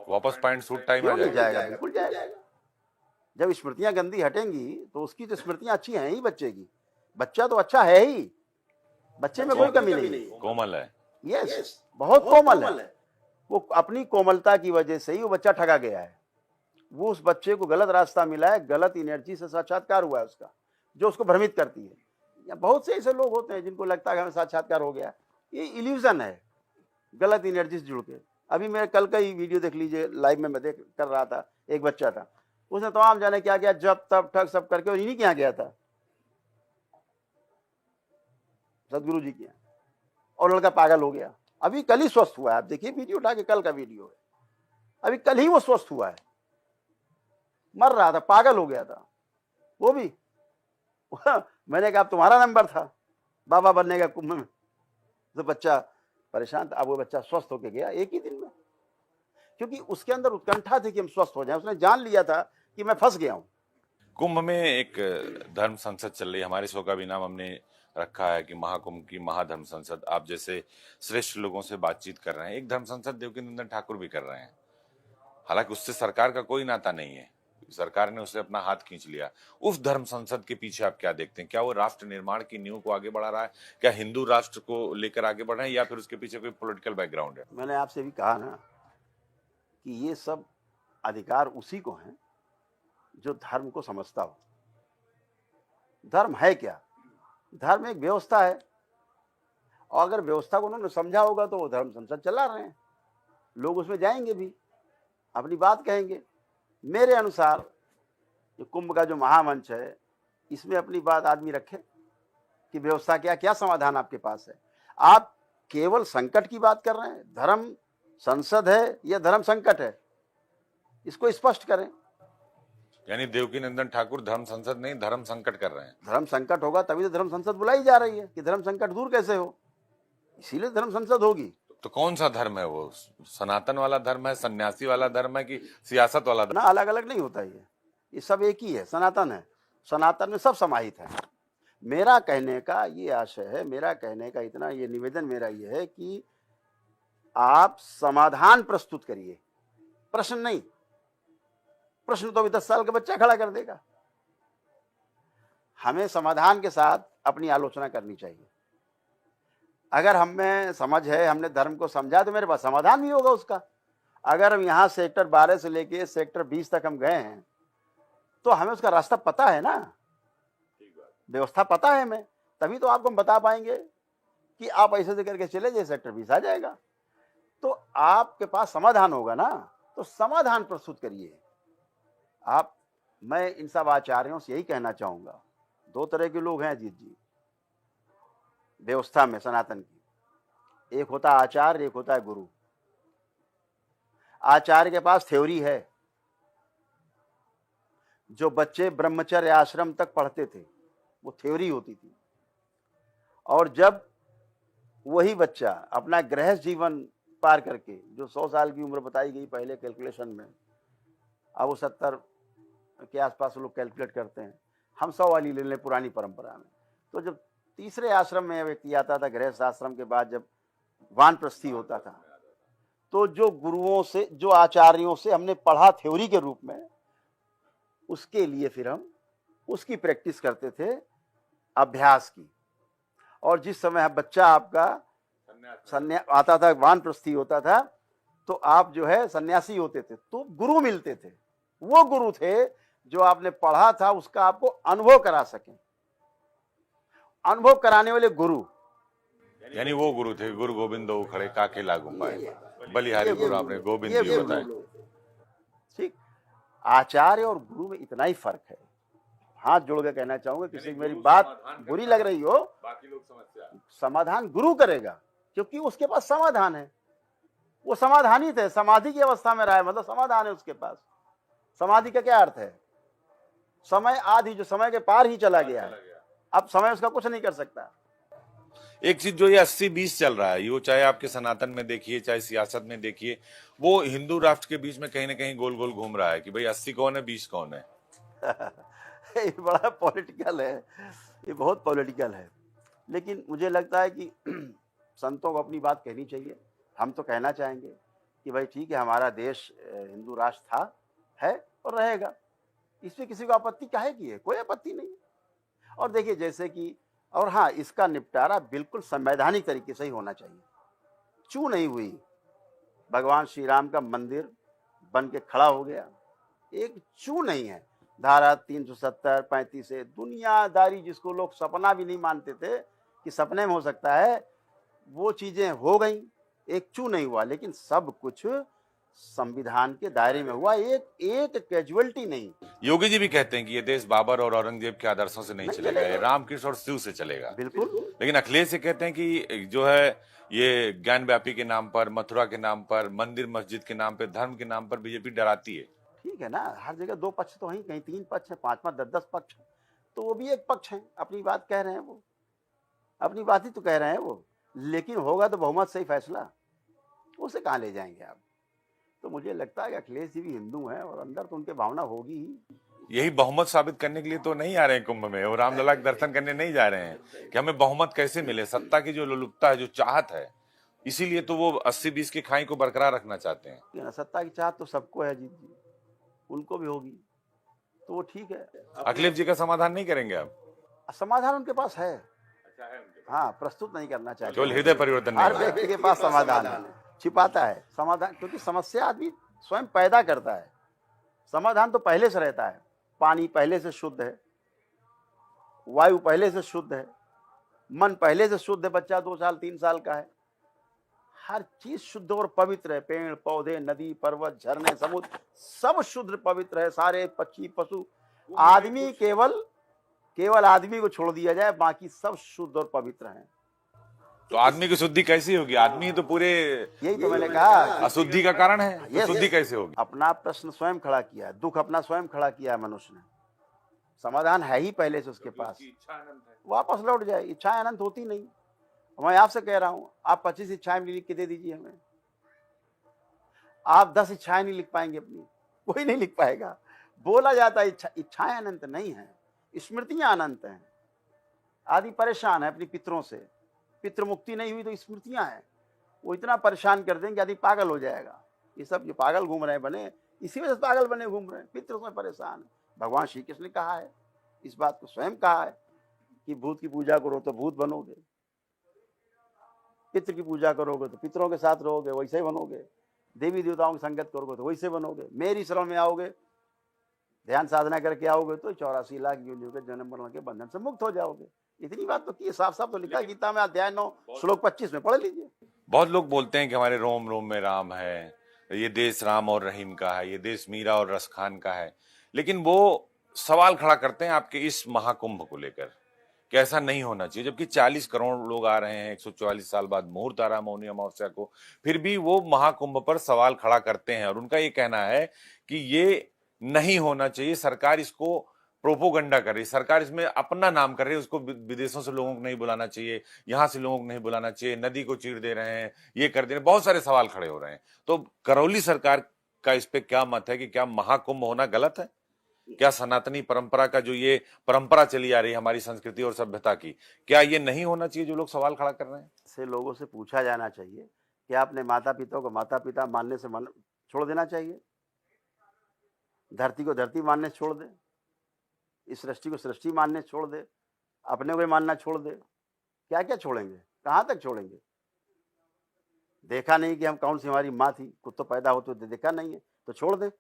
वापस पैंट सूट टाइम आ क्यों नहीं जाएगा। जाएगा? बिल्कुल जाएगा। जब स्मृतियां गंदी हटेंगी तो उसकी तो स्मृतियां अच्छी हैं ही बच्चे की। बच्चा तो अच्छा है ही, बच्चे में कोई कमी नहीं है। कोमल है। यस, बहुत कोमल है। वो अपनी कोमलता की वजह से ही वो बच्चा ठगा गया है। वो उस बच्चे को गलत रास्ता मिला है, गलत एनर्जी से साक्षात्कार हुआ है उसका, जो उसको भ्रमित करती है। या बहुत से ऐसे लोग होते हैं जिनको लगता है कि हमें साक्षात्कार हो गया, ये इल्यूजन है, गलत एनर्जी से जुड़ के। अभी मेरे कल का ही वीडियो देख लीजिए, लाइव में मैं देख कर रहा था, एक बच्चा था, उसने तमाम जाने क्या किया, जब तब ठग सब करके, और इन्हीं के यहाँ गया था, सदगुरु जी के यहाँ, और लड़का पागल हो गया। अभी कल ही स्वस्थ हुआ है, आप देखिए वीडियो उठा के, कल का वीडियो है, अभी कल ही वो स्वस्थ हुआ है। मर रहा था, पागल हो गया था वो भी। मैंने कहा अब तुम्हारा नंबर था बाबा बनने का कुंभ में। तो बच्चा परेशान था, अब वो बच्चा स्वस्थ होके गया एक ही दिन में, क्योंकि उसके अंदर उत्कंठा थी कि हम स्वस्थ हो जाएं। उसने जान लिया था कि मैं फंस गया हूं। कुंभ में एक धर्म संसद चल रही है, हमारे शो का भी नाम हमने रखा है कि महाकुंभ की महाधर्म संसद। आप जैसे श्रेष्ठ लोगों से बातचीत कर रहे हैं, एक धर्म संसद देवकीनंदन ठाकुर भी कर रहे हैं, हालांकि उससे सरकार का कोई नाता नहीं है, सरकार ने उससे अपना हाथ खींच लिया। उस धर्म संसद के पीछे आप क्या देखते हैं? क्या वो राष्ट्र निर्माण की नींव को आगे बढ़ा रहा है? क्या हिंदू राष्ट्र को लेकर आगे बढ़ रहे हैं, या फिर उसके पीछे कोई पॉलिटिकल बैकग्राउंड है? मैंने आपसे भी कहा ना कि ये सब अधिकार उसी को हैं जो धर्म को समझता हो। धर्म है क्या? धर्म एक व्यवस्था है, और अगर व्यवस्था को उन्होंने समझा होगा तो वो धर्म संसद चला रहे हैं, लोग उसमें जाएंगे भी, अपनी बात कहेंगे। मेरे अनुसार ये कुंभ का जो महामंच है, इसमें अपनी बात आदमी रखे कि व्यवस्था क्या, क्या समाधान आपके पास है। आप केवल संकट की बात कर रहे हैं, धर्म संसद है या धर्म संकट है, इसको स्पष्ट करें। यानी देवकीनंदन ठाकुर धर्म संसद नहीं, धर्म संकट कर रहे हैं। धर्म संकट होगा तभी तो धर्म संसद बुलाई जा रही है कि धर्म संकट दूर कैसे हो, इसीलिए धर्म संसद होगी। तो कौन सा धर्म है वो? सनातन वाला धर्म है, सन्यासी वाला धर्म है, कि सियासत वाला धर्म? ना, अलग अलग नहीं होता ये सब एक ही है, सनातन है। सनातन में सब समाहित है। मेरा कहने का ये आशय है, मेरा कहने का इतना ये निवेदन मेरा ये है कि आप समाधान प्रस्तुत करिए, प्रश्न नहीं। प्रश्न तो अभी 10 साल का बच्चा खड़ा कर देगा। हमें समाधान के साथ अपनी आलोचना करनी चाहिए। अगर हमें समझ है, हमने धर्म को समझा, तो मेरे पास समाधान भी होगा उसका। अगर हम यहाँ सेक्टर 12 से लेके सेक्टर 20 तक हम गए हैं, तो हमें उसका रास्ता पता है ना, व्यवस्था पता है हमें, तभी तो आपको हम बता पाएंगे कि आप ऐसे से करके चले जाइए, सेक्टर 20 आ जाएगा। तो आपके पास समाधान होगा ना, तो समाधान प्रस्तुत करिए आप। मैं इन सब आचार्यों से यही कहना चाहूंगा, दो तरह के लोग हैं अजीत जी व्यवस्था में सनातन की, एक होता है आचार्य, एक होता है गुरु। आचार्य के पास थ्योरी है, जो बच्चे ब्रह्मचर्य आश्रम तक पढ़ते थे वो थ्योरी होती थी, और जब वही बच्चा अपना गृहस्थ जीवन पार करके, जो 100 साल की उम्र बताई गई पहले कैलकुलेशन में, अब वो 70 के आसपास लोग कैलकुलेट करते हैं, हम 100 वाली ले लें पुरानी परंपरा में। तो जब तीसरे आश्रम में व्यक्ति आता था, गृहस्थ आश्रम के बाद जब वानप्रस्थी होता था, तो जो गुरुओं से, जो आचार्यों से हमने पढ़ा थ्योरी के रूप में, उसके लिए फिर हम उसकी प्रैक्टिस करते थे, अभ्यास की। और जिस समय बच्चा आपका आता था, वानप्रस्थी होता था, तो आप जो है सन्यासी होते थे, तो गुरु मिलते थे। वो गुरु थे जो आपने पढ़ा था उसका आपको अनुभव करा सके। अनुभव कराने वाले गुरु, यानी वो गुरु थे, गुरु गोविंद खड़े काके लागू पाए, बलिहारी गुरु आपने गोविंद जी बताए। ठीक, आचार्य और गुरु में इतना ही फर्क है। हाथ जोड़ के कहना चाहूंगा, किसी की मेरी बात बुरी लग रही हो, बाकी लोग समस्या समाधान गुरु करेगा, क्योंकि उसके पास समाधान है। वो समाधानित है, समाधि की अवस्था में रहा है, मतलब समाधान है उसके पास। समाधि का क्या अर्थ है? समय आदि, जो समय के पार ही चला गया है, अब समय उसका कुछ नहीं कर सकता। एक चीज जो ये 80-20 चल रहा है, वो चाहे आपके सनातन में देखिए, चाहे सियासत में देखिए, वो हिंदू राष्ट्र के बीच में कहीं ना कहीं गोल गोल घूम रहा है कि भाई 80 कौन है, 20 कौन है। ये बड़ा पॉलिटिकल है, ये बहुत पॉलिटिकल है। लेकिन मुझे लगता है कि संतों को अपनी बात कहनी चाहिए। हम तो कहना चाहेंगे कि भाई ठीक है, हमारा देश हिंदू राष्ट्र था, है और रहेगा, इसमें किसी को आपत्ति काहे की है? कोई आपत्ति नहीं। और देखिए जैसे कि, और हाँ, इसका निपटारा बिल्कुल संवैधानिक तरीके से ही होना चाहिए, चू नहीं हुई, भगवान श्री राम का मंदिर बन के खड़ा हो गया, एक चू नहीं है। धारा 370 35 से दुनियादारी जिसको लोग सपना भी नहीं मानते थे कि सपने में हो सकता है, वो चीजें हो गई, एक चू नहीं हुआ। लेकिन सब कुछ संविधान के दायरे में हुआ, एक कैजुअलिटी नहीं। योगी जी भी कहते हैं कि ये देश बाबर और औरंगजेब के आदर्शों से नहीं चलेगा, ये रामकृष्ण और शिव से चलेगा। बिल्कुल। लेकिन अखिलेश ये कहते हैं कि जो है ये ज्ञान व्यापी के नाम पर, मथुरा के नाम पर, मंदिर मस्जिद के नाम पर, धर्म के नाम पर बीजेपी डराती है। ठीक है ना, हर जगह दो पक्ष तो हैं, कहीं 3 पक्ष है, 5 10 पक्ष है, तो वो भी एक पक्ष है, अपनी बात कह रहे हैं, वो अपनी बात ही तो कह रहे हैं वो। लेकिन होगा तो बहुमत से ही फैसला, उसे कहाँ ले जाएंगे आप। तो मुझे लगता है कि अखिलेश जी भी हिंदू हैं और अंदर तो उनके भावना होगी ही। यही बहुमत साबित करने के लिए तो नहीं आ रहे हैं कुंभ में, वो रामलला के दर्शन करने नहीं जा रहे हैं कि हमें बहुमत कैसे मिले। सत्ता की जो लोलुपता है, जो चाहत है, इसीलिए तो वो 80-20 की खाई को बरकरार रखना चाहते हैं। सत्ता की चाहत तो सबको है जीत जी, उनको भी होगी, तो वो ठीक है। अखिलेश जी का समाधान नहीं करेंगे आप? समाधान उनके पास है, हाँ, प्रस्तुत नहीं करना चाहिए। केवल हृदय परिवर्तन हर नहीं होगा। व्यक्ति के पास समाधान है, छिपाता है समाधान, क्योंकि समस्या आदमी स्वयं पैदा करता है। समाधान तो पहले से रहता है, पानी पहले से शुद्ध है, वायु पहले से शुद्ध है, मन पहले से शुद्ध है, बच्चा 2 साल 3 साल का है, हर चीज शुद्ध और पवित्र है। पेड़ पौधे, नदी पर्वत, झरने, समुद्र, सब शुद्ध पवित्र है, सारे पक्षी पशु। आदमी केवल आदमी को छोड़ दिया जाए, बाकी सब शुद्ध और पवित्र हैं। तो आदमी की शुद्धि कैसी होगी? आदमी तो पूरे, यही तो मैंने कहा, अशुद्धि का कारण है, तो शुद्धि कैसे होगी? अपना प्रश्न स्वयं खड़ा किया है, दुख अपना स्वयं खड़ा किया है मनुष्य ने, समाधान है ही पहले से उसके पास, वापस लौट जाए। इच्छाएं अनंत होती नहीं। मैं आपसे कह रहा हूं, आप 25 इच्छाएं लिख के दे दीजिए हमें, आप 10 इच्छाएं नहीं लिख पाएंगे अपनी, कोई नहीं लिख पाएगा। बोला जाता है इच्छाएं अनंत नहीं है, स्मृतियां अनंत हैं। आदि परेशान है अपनी पितरों से, पितृ मुक्ति नहीं हुई तो स्मृतियां हैं, वो इतना परेशान कर देंगे आदि पागल हो जाएगा। ये सब जो पागल घूम रहे हैं बने, इसी वजह से पागल बने घूम रहे हैं, पितरों से परेशान है। भगवान श्री कृष्ण ने कहा है, इस बात को स्वयं कहा है कि भूत की पूजा करो तो भूत बनोगे, पितृ की पूजा करोगे तो पितरों के साथ रहोगे, वैसे ही बनोगे, देवी देवताओं की संगत करोगे तो वैसे बनोगे, मेरी शरण में आओगे, ध्यान साधना करके आओगे तो 84 लाख योनियों के जन्म मरण के बंधन से मुक्त हो जाओगे। इतनी बात तो की, साफ साफ तो लिखा गीता में अध्याय 9 श्लोक 25 में, पढ़ लीजिए। बहुत लोग बोलते हैं कि हमारे रोम रोम में राम है, ये देश राम और रहीम का है, ये देश मीरा और रसखान का है, लेकिन वो सवाल खड़ा करते हैं आपके इस महाकुंभ को लेकर कि ऐसा नहीं होना चाहिए। जबकि 40 करोड़ लोग आ रहे हैं 144 साल बाद मुहूर्त आ रहा मौनी अमावस्या को, फिर भी वो महाकुंभ पर सवाल खड़ा करते हैं और उनका ये कहना है कि ये नहीं होना चाहिए, सरकार इसको प्रोपोगंडा कर रही, सरकार इसमें अपना नाम कर रही है, उसको विदेशों से लोगों को नहीं बुलाना चाहिए, यहां से लोगों को नहीं बुलाना चाहिए, नदी को चीर दे रहे हैं, ये कर दे रहे हैं, बहुत सारे सवाल खड़े हो रहे हैं। तो करौली सरकार का इस पे क्या मत है कि क्या महाकुंभ होना गलत है? क्या सनातनी परंपरा का जो ये परंपरा चली आ रही है हमारी संस्कृति और सभ्यता की, क्या ये नहीं होना चाहिए जो लोग सवाल खड़ा कर रहे हैं? से लोगों से पूछा जाना चाहिए कि आपने माता पिता को माता पिता मानने से छोड़ देना चाहिए, धरती को धरती मानने छोड़ दे, इस सृष्टि को सृष्टि मानने छोड़ दे, अपने को मानना छोड़ दे, क्या क्या छोड़ेंगे, कहां तक छोड़ेंगे? देखा नहीं कि हम कौन सी हमारी माँ थी, खुद तो पैदा होते हुए देखा नहीं है तो छोड़ दे।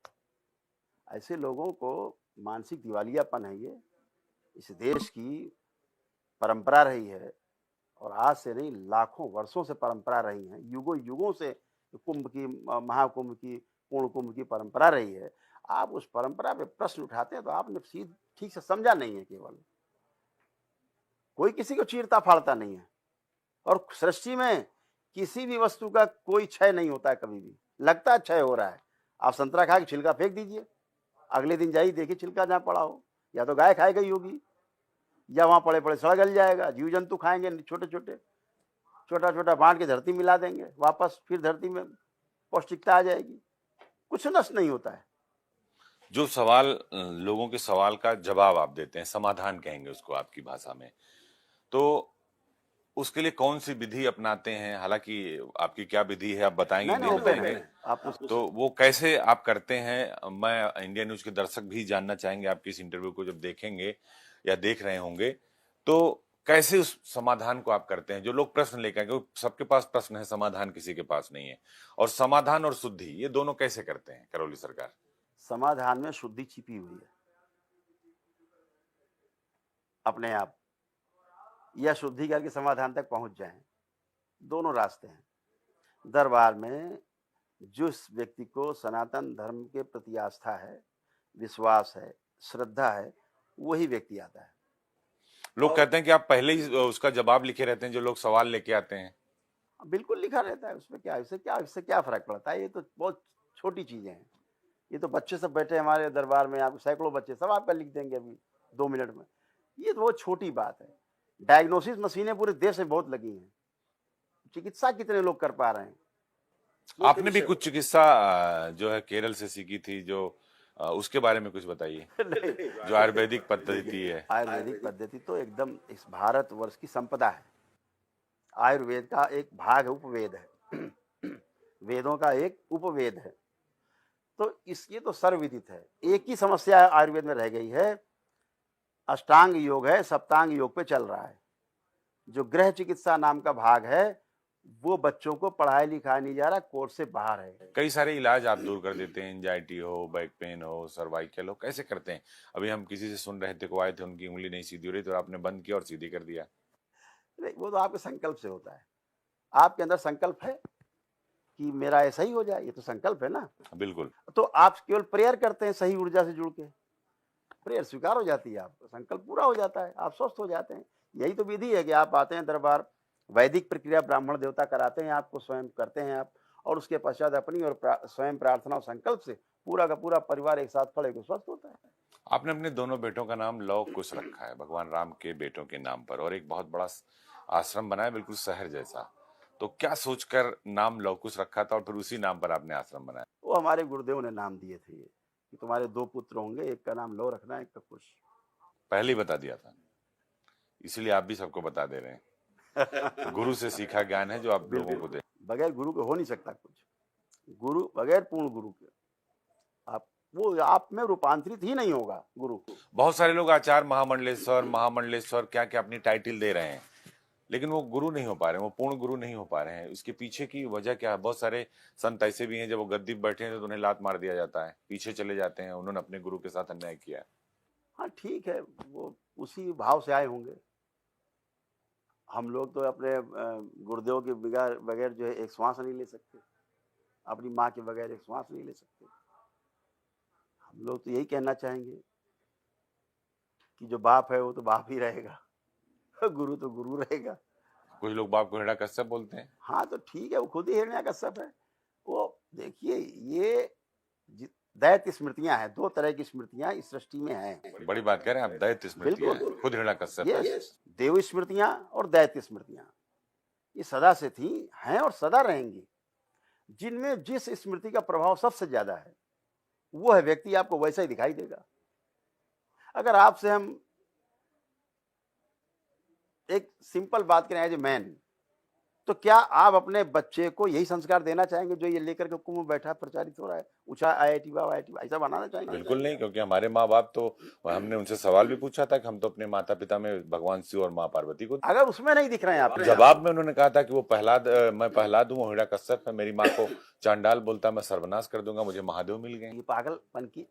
ऐसे लोगों को मानसिक दिवालियापन है ये, इस देश की परंपरा रही है और आज से नहीं लाखों वर्षों से परंपरा रही है, युगों युगों से कुंभ की, महाकुंभ की, पूर्ण कुंभ की परंपरा रही है। आप उस परंपरा पे प्रश्न उठाते हैं तो आपने सीध ठीक से समझा नहीं है। केवल कोई किसी को चीरता फाड़ता नहीं है और सृष्टि में किसी भी वस्तु का कोई क्षय नहीं होता है, कभी भी लगता है क्षय हो रहा है। आप संतरा खा के छिलका फेंक दीजिए, अगले दिन जाइए देखिए छिलका जहाँ पड़ा हो, या तो गाय खाई गई होगी या वहां पड़े पड़े सड़ गल जाएगा, जीव जंतु खाएंगे छोटे छोटे, छोटा छोटा बांट के धरती मिला देंगे, वापस फिर धरती में पौष्टिकता आ जाएगी, कुछ नष्ट नहीं होता है। जो सवाल, लोगों के सवाल का जवाब आप देते हैं, समाधान कहेंगे उसको आपकी भाषा में, तो उसके लिए कौन सी विधि अपनाते हैं? हालांकि आपकी क्या विधि है आप बताएंगे, नहीं बताएंगे, तो वो कैसे आप करते हैं? मैं इंडिया न्यूज के दर्शक भी जानना चाहेंगे, आपके इस इंटरव्यू को जब देखेंगे या देख रहे होंगे तो कैसे उस समाधान को आप करते हैं? जो लोग प्रश्न लेकर आए, क्योंकि सबके पास प्रश्न है, समाधान किसी के पास नहीं है। और समाधान और शुद्धि ये दोनों कैसे करते हैं करौली सरकार? समाधान में शुद्धि छिपी हुई है अपने आप, या शुद्धि करके समाधान तक पहुंच जाएं, दोनों रास्ते हैं। दरबार में जिस व्यक्ति को सनातन धर्म के प्रति आस्था है, विश्वास है, श्रद्धा है, वही व्यक्ति आता है। लोग कहते हैं कि आप पहले ही उसका जवाब लिखे रहते हैं जो लोग सवाल लेके आते हैं। बिल्कुल लिखा रहता है, उसमें क्या, इससे क्या फर्क पड़ता है? ये तो बहुत छोटी चीजें हैं। ये तो बच्चे सब बैठे हमारे दरबार में, आप सैकड़ों बच्चे सब आप लिख देंगे अभी 2 मिनट में। ये तो बहुत छोटी बात है। डायग्नोसिस मशीनें पूरे देश में बहुत लगी हैं, चिकित्सा कितने लोग कर पा रहे हैं? आपने भी कुछ चिकित्सा जो है केरल से सीखी थी, जो उसके बारे में कुछ बताइए। जो आयुर्वेदिक पद्धति है। आयुर्वेदिक पद्धति तो एकदम इस भारतवर्ष की संपदा है। आयुर्वेद का एक भाग उपवेद है वेदों का एक उपवेद है। तो ये तो सर्वविदित है। एक ही समस्या आयुर्वेद में रह गई है, अष्टांग योग है, सप्तांग योग पे चल रहा है। जो गृह चिकित्सा नाम का भाग है वो बच्चों को पढ़ाया लिखाया नहीं जा रहा, कोर्स से बाहर है। कई सारे इलाज आप दूर कर देते हैं, एंजाइटी हो, बैक पेन हो, सर्वाइकल हो, कैसे करते हैं? अभी हम किसी से सुन रहे थे, को आए थे, उनकी उंगली नहीं सीधी हो रही तो आपने बंद किया और सीधी कर दिया। नहीं, वो तो आपके संकल्प से होता है। आपके अंदर संकल्प है कि मेरा ऐसा ही हो जाए, ये तो संकल्प है ना। बिल्कुल। तो आप केवल प्रेयर करते हैं सही ऊर्जा से जुड़ के, प्रेयर स्वीकार हो जाती है, आपका संकल्प पूरा हो जाता है, आप स्वस्थ हो जाते हैं। यही तो विधि है कि आप आते हैं दरबार, वैदिक प्रक्रिया ब्राह्मण देवता कराते हैं, आपको स्वयं करते हैं आप, और उसके पश्चात अपनी और स्वयं प्रार्थना और संकल्प से पूरा का पूरा परिवार एक साथ खड़े को स्वस्थ होता है। आपने अपने दोनों बेटों का नाम लौ कुश रखा है, भगवान राम के बेटों के नाम पर, और एक बहुत बड़ा आश्रम बनाया, बिल्कुल शहर जैसा। तो क्या सोचकर नाम लौ कुश रखा था और फिर उसी नाम पर आपने आश्रम बनाया? वो हमारे गुरुदेव ने नाम दिए थे ये, कि तुम्हारे 2 पुत्र होंगे, एक का नाम लौ रखना, एक का कुश। पहले ही बता दिया था, इसलिए आप भी सबको बता दे रहे हैं। गुरु से सीखा ज्ञान है जो आप लोगों को दे। बगैर गुरु के हो नहीं सकता कुछ। गुरु बगैर पूर्ण गुरु के वो आप में रूपांतरित ही नहीं होगा गुरु। बहुत सारे लोग आचार्य महामंडलेश्वर क्या क्या अपनी टाइटल दे रहे हैं, लेकिन वो गुरु नहीं हो पा रहे हैं, वो पूर्ण गुरु नहीं हो पा रहे हैं। उसके पीछे की वजह क्या है? बहुत सारे संत ऐसे भी हैं जब वो गद्दी पर बैठे हैं तो उन्हें लात मार दिया जाता है, पीछे चले जाते हैं, उन्होंने अपने गुरु के साथ अन्याय किया है। हाँ ठीक है, वो उसी भाव से आए होंगे। हम लोग तो अपने गुरुदेव के बगैर जो है एक श्वास नहीं ले सकते, अपनी माँ के बगैर एक श्वास नहीं ले सकते। हम लोग तो यही कहना चाहेंगे कि जो बाप है वो तो बाप ही रहेगा गुरु तो गुरु रहेगा। कुछ लोग बाप को हिरण्यकश्यप बोलते हैं। हाँ तो ठीक है, वो खुद ही हिरण्यकश्यप है। वो देखिए, ये दैत्य स्मृतियां हैं, 2 तरह की स्मृतियां इस सृष्टि में हैं। बड़ी बात कह रहे हैं आप, दैत्य स्मृतियां हैं, खुद हिरण्यकश्यप है। देव स्मृतियां और दैत्य स्मृतियां ये सदा से थी, हैं और सदा रहेंगी। जिनमें जिस स्मृति का प्रभाव सबसे ज्यादा है वो है व्यक्ति आपको वैसा ही दिखाई देगा। अगर आपसे हम एक सिंपल बात करें एज ए मैन, तो क्या आप अपने बच्चे को यही संस्कार देना चाहेंगे जो ये लेकर के कुंभ में बैठा प्रचारित हो रहा है, ऊंचा IIT बाबा IIT ऐसा बनाना चाहेंगे? बिल्कुल नहीं, क्योंकि हमारे माँ बाप तो, हमने उनसे सवाल भी पूछा था कि हम तो अपने माता पिता में भगवान शिव और माँ पार्वती को, अगर उसमें नहीं दिख रहे हैं आप, जवाब में उन्होंने कहा था कि वो मैं प्रहलाद हूँ, वो हिरण्यकश्यप है, मेरी माँ को चांडाल बोलता, मैं सर्वनाश कर दूंगा, मुझे महादेव मिल गए। ये पागलपन की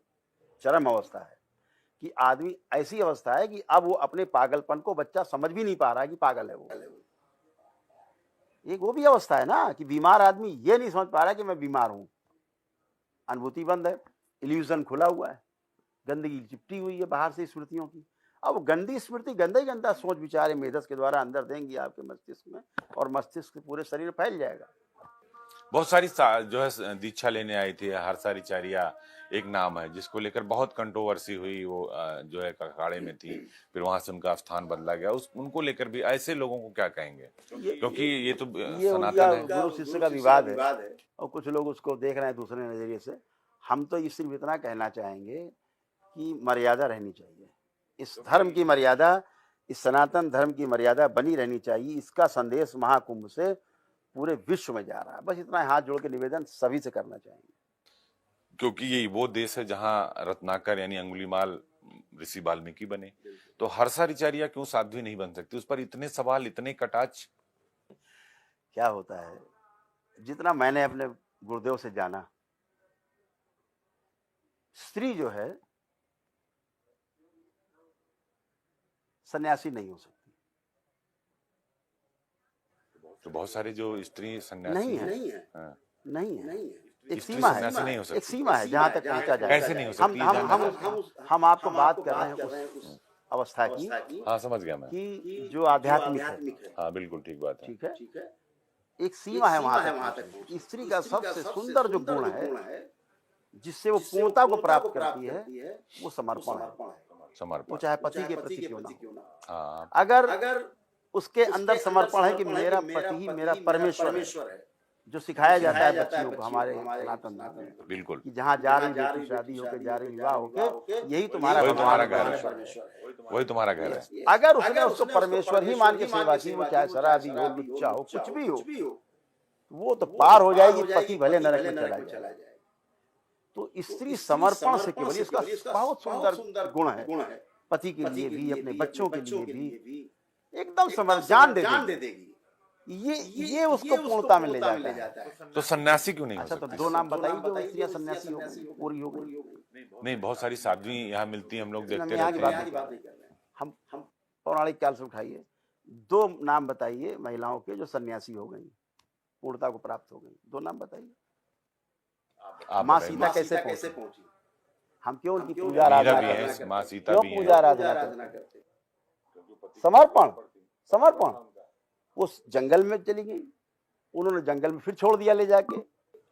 चरम अवस्था है कि आदमी, ऐसी अवस्था है कि अब वो अपने पागलपन को बच्चा समझ भी नहीं पा रहा है कि पागल है वो। एक वो भी अवस्था है ना कि बीमार आदमी ये नहीं समझ पा रहा है कि मैं बीमार हूं, अनुभूति बंद है, इल्यूजन खुला हुआ है, गंदगी चिपटी हुई है बाहर से स्मृतियों की। अब गंदी स्मृति गंदा ही गंदा सोच विचार मेधस के द्वारा अंदर देंगी आपके मस्तिष्क में, और मस्तिष्क के पूरे शरीर फैल जाएगा। बहुत सारी जो है दीक्षा लेने आई थी, हरसारिचार्या एक नाम है जिसको लेकर बहुत कंट्रोवर्सी हुई, वो जो है अखाड़े में थी, फिर वहां से उनका स्थान बदला गया। उनको लेकर भी ऐसे लोगों को क्या कहेंगे? क्योंकि ये तो सनातन है, गुरु शिष्य का विवाद है और कुछ लोग उसको देख रहे हैं दूसरे नजरिए से। हम तो इस सिर्फ इतना कहना चाहेंगे कि मर्यादा रहनी चाहिए, इस धर्म की मर्यादा, इस सनातन धर्म की मर्यादा बनी रहनी चाहिए। इसका संदेश महाकुंभ से पूरे विश्व में जा रहा है। बस इतना हाथ जोड़ के निवेदन सभी से करना चाहेंगे, क्योंकि ये वो देश है जहां रत्नाकर यानी अंगुलीमाल ऋषि वाल्मीकि बने, तो हर्षारिचार्या क्यों साध्वी नहीं बन सकती? उस पर इतने सवाल, इतने कटाक्ष। क्या होता है, जितना मैंने अपने गुरुदेव से जाना, स्त्री जो है सन्यासी नहीं हो सकती। तो बहुत सारे जो स्त्री सन्यासी नहीं है, हाँ। नहीं है, एक स्त्री सीमा सन्यासी नहीं हो है, सकती। एक सीमा है जहां तक पहुंचा जाए। कैसे नहीं हो सकती? हम आपको बात कर रहे हैं उस अवस्था की। हाँ, समझ गया मैं कि जो आध्यात्मिक है। हाँ, बिल्कुल ठीक बात है। ठीक है, एक सीमा है वहां तक पहुंचने। स्त्री का सबसे सुंदर जो गुण है जिससे वो पूर्णता को प्राप्त करती है, वो समर्पण है। वो समर्पण। चाहे पति के प्रति क्यों ना हो। हाँ, अगर उसके अंदर समर्पण है कि मेरा पति ही मेरा परमेश्वर है, जो सिखाया जाता है बच्चियों को हमारे सनातन धर्म में, बिल्कुल। कि जहाँ जा रही बेटी शादी होके जा रही विवाह होके, यही तुम्हारा वही तुम्हारा घर परमेश्वर है, वही तुम्हारा घर है। अगर उसने उसको परमेश्वर ही मान के सेवा की, वो चाहे शराबी हो, लुच्चा हो, कुछ भी हो, वो तो पार हो जाएगी, पति भले नरक में चला जाए। तो स्त्री समर्पण से केवल, इसका बहुत सुंदर गुण है, पति के लिए भी, अपने बच्चों के लिए भी एकदम जान दे देगी। ये उसको पूर्णता में ले जाता है। तो सन्यासी क्यों नहीं हो अच्छा, तो सकती? 2 नाम बताइए जो स्त्रियां सन्यासी हो गई, पूरी हो गई। नहीं, बहुत सारी साध्वी यहाँ मिलती हैं, हम लोग देखते यहाँ की बात रहते नहीं हैं। कर रहे हैं। हम पौराणिक काल से उठाइए, 2 नाम बताइए महिलाओं के जो सन्यासी हो गई, पूर्णता को प्राप्त हो गई। 2 नाम बताइए। आप माँ बताइए। सीता कैसे पहुंची? हम क्यों उनकी पूजा मीरा आराधना भी करते? है, माँ सीता क्यों भी पूजा है। आराधना करते? समर्पण। उस जंगल में चली गई, उन्होंने जंगल में फिर छोड़ दिया ले जाके,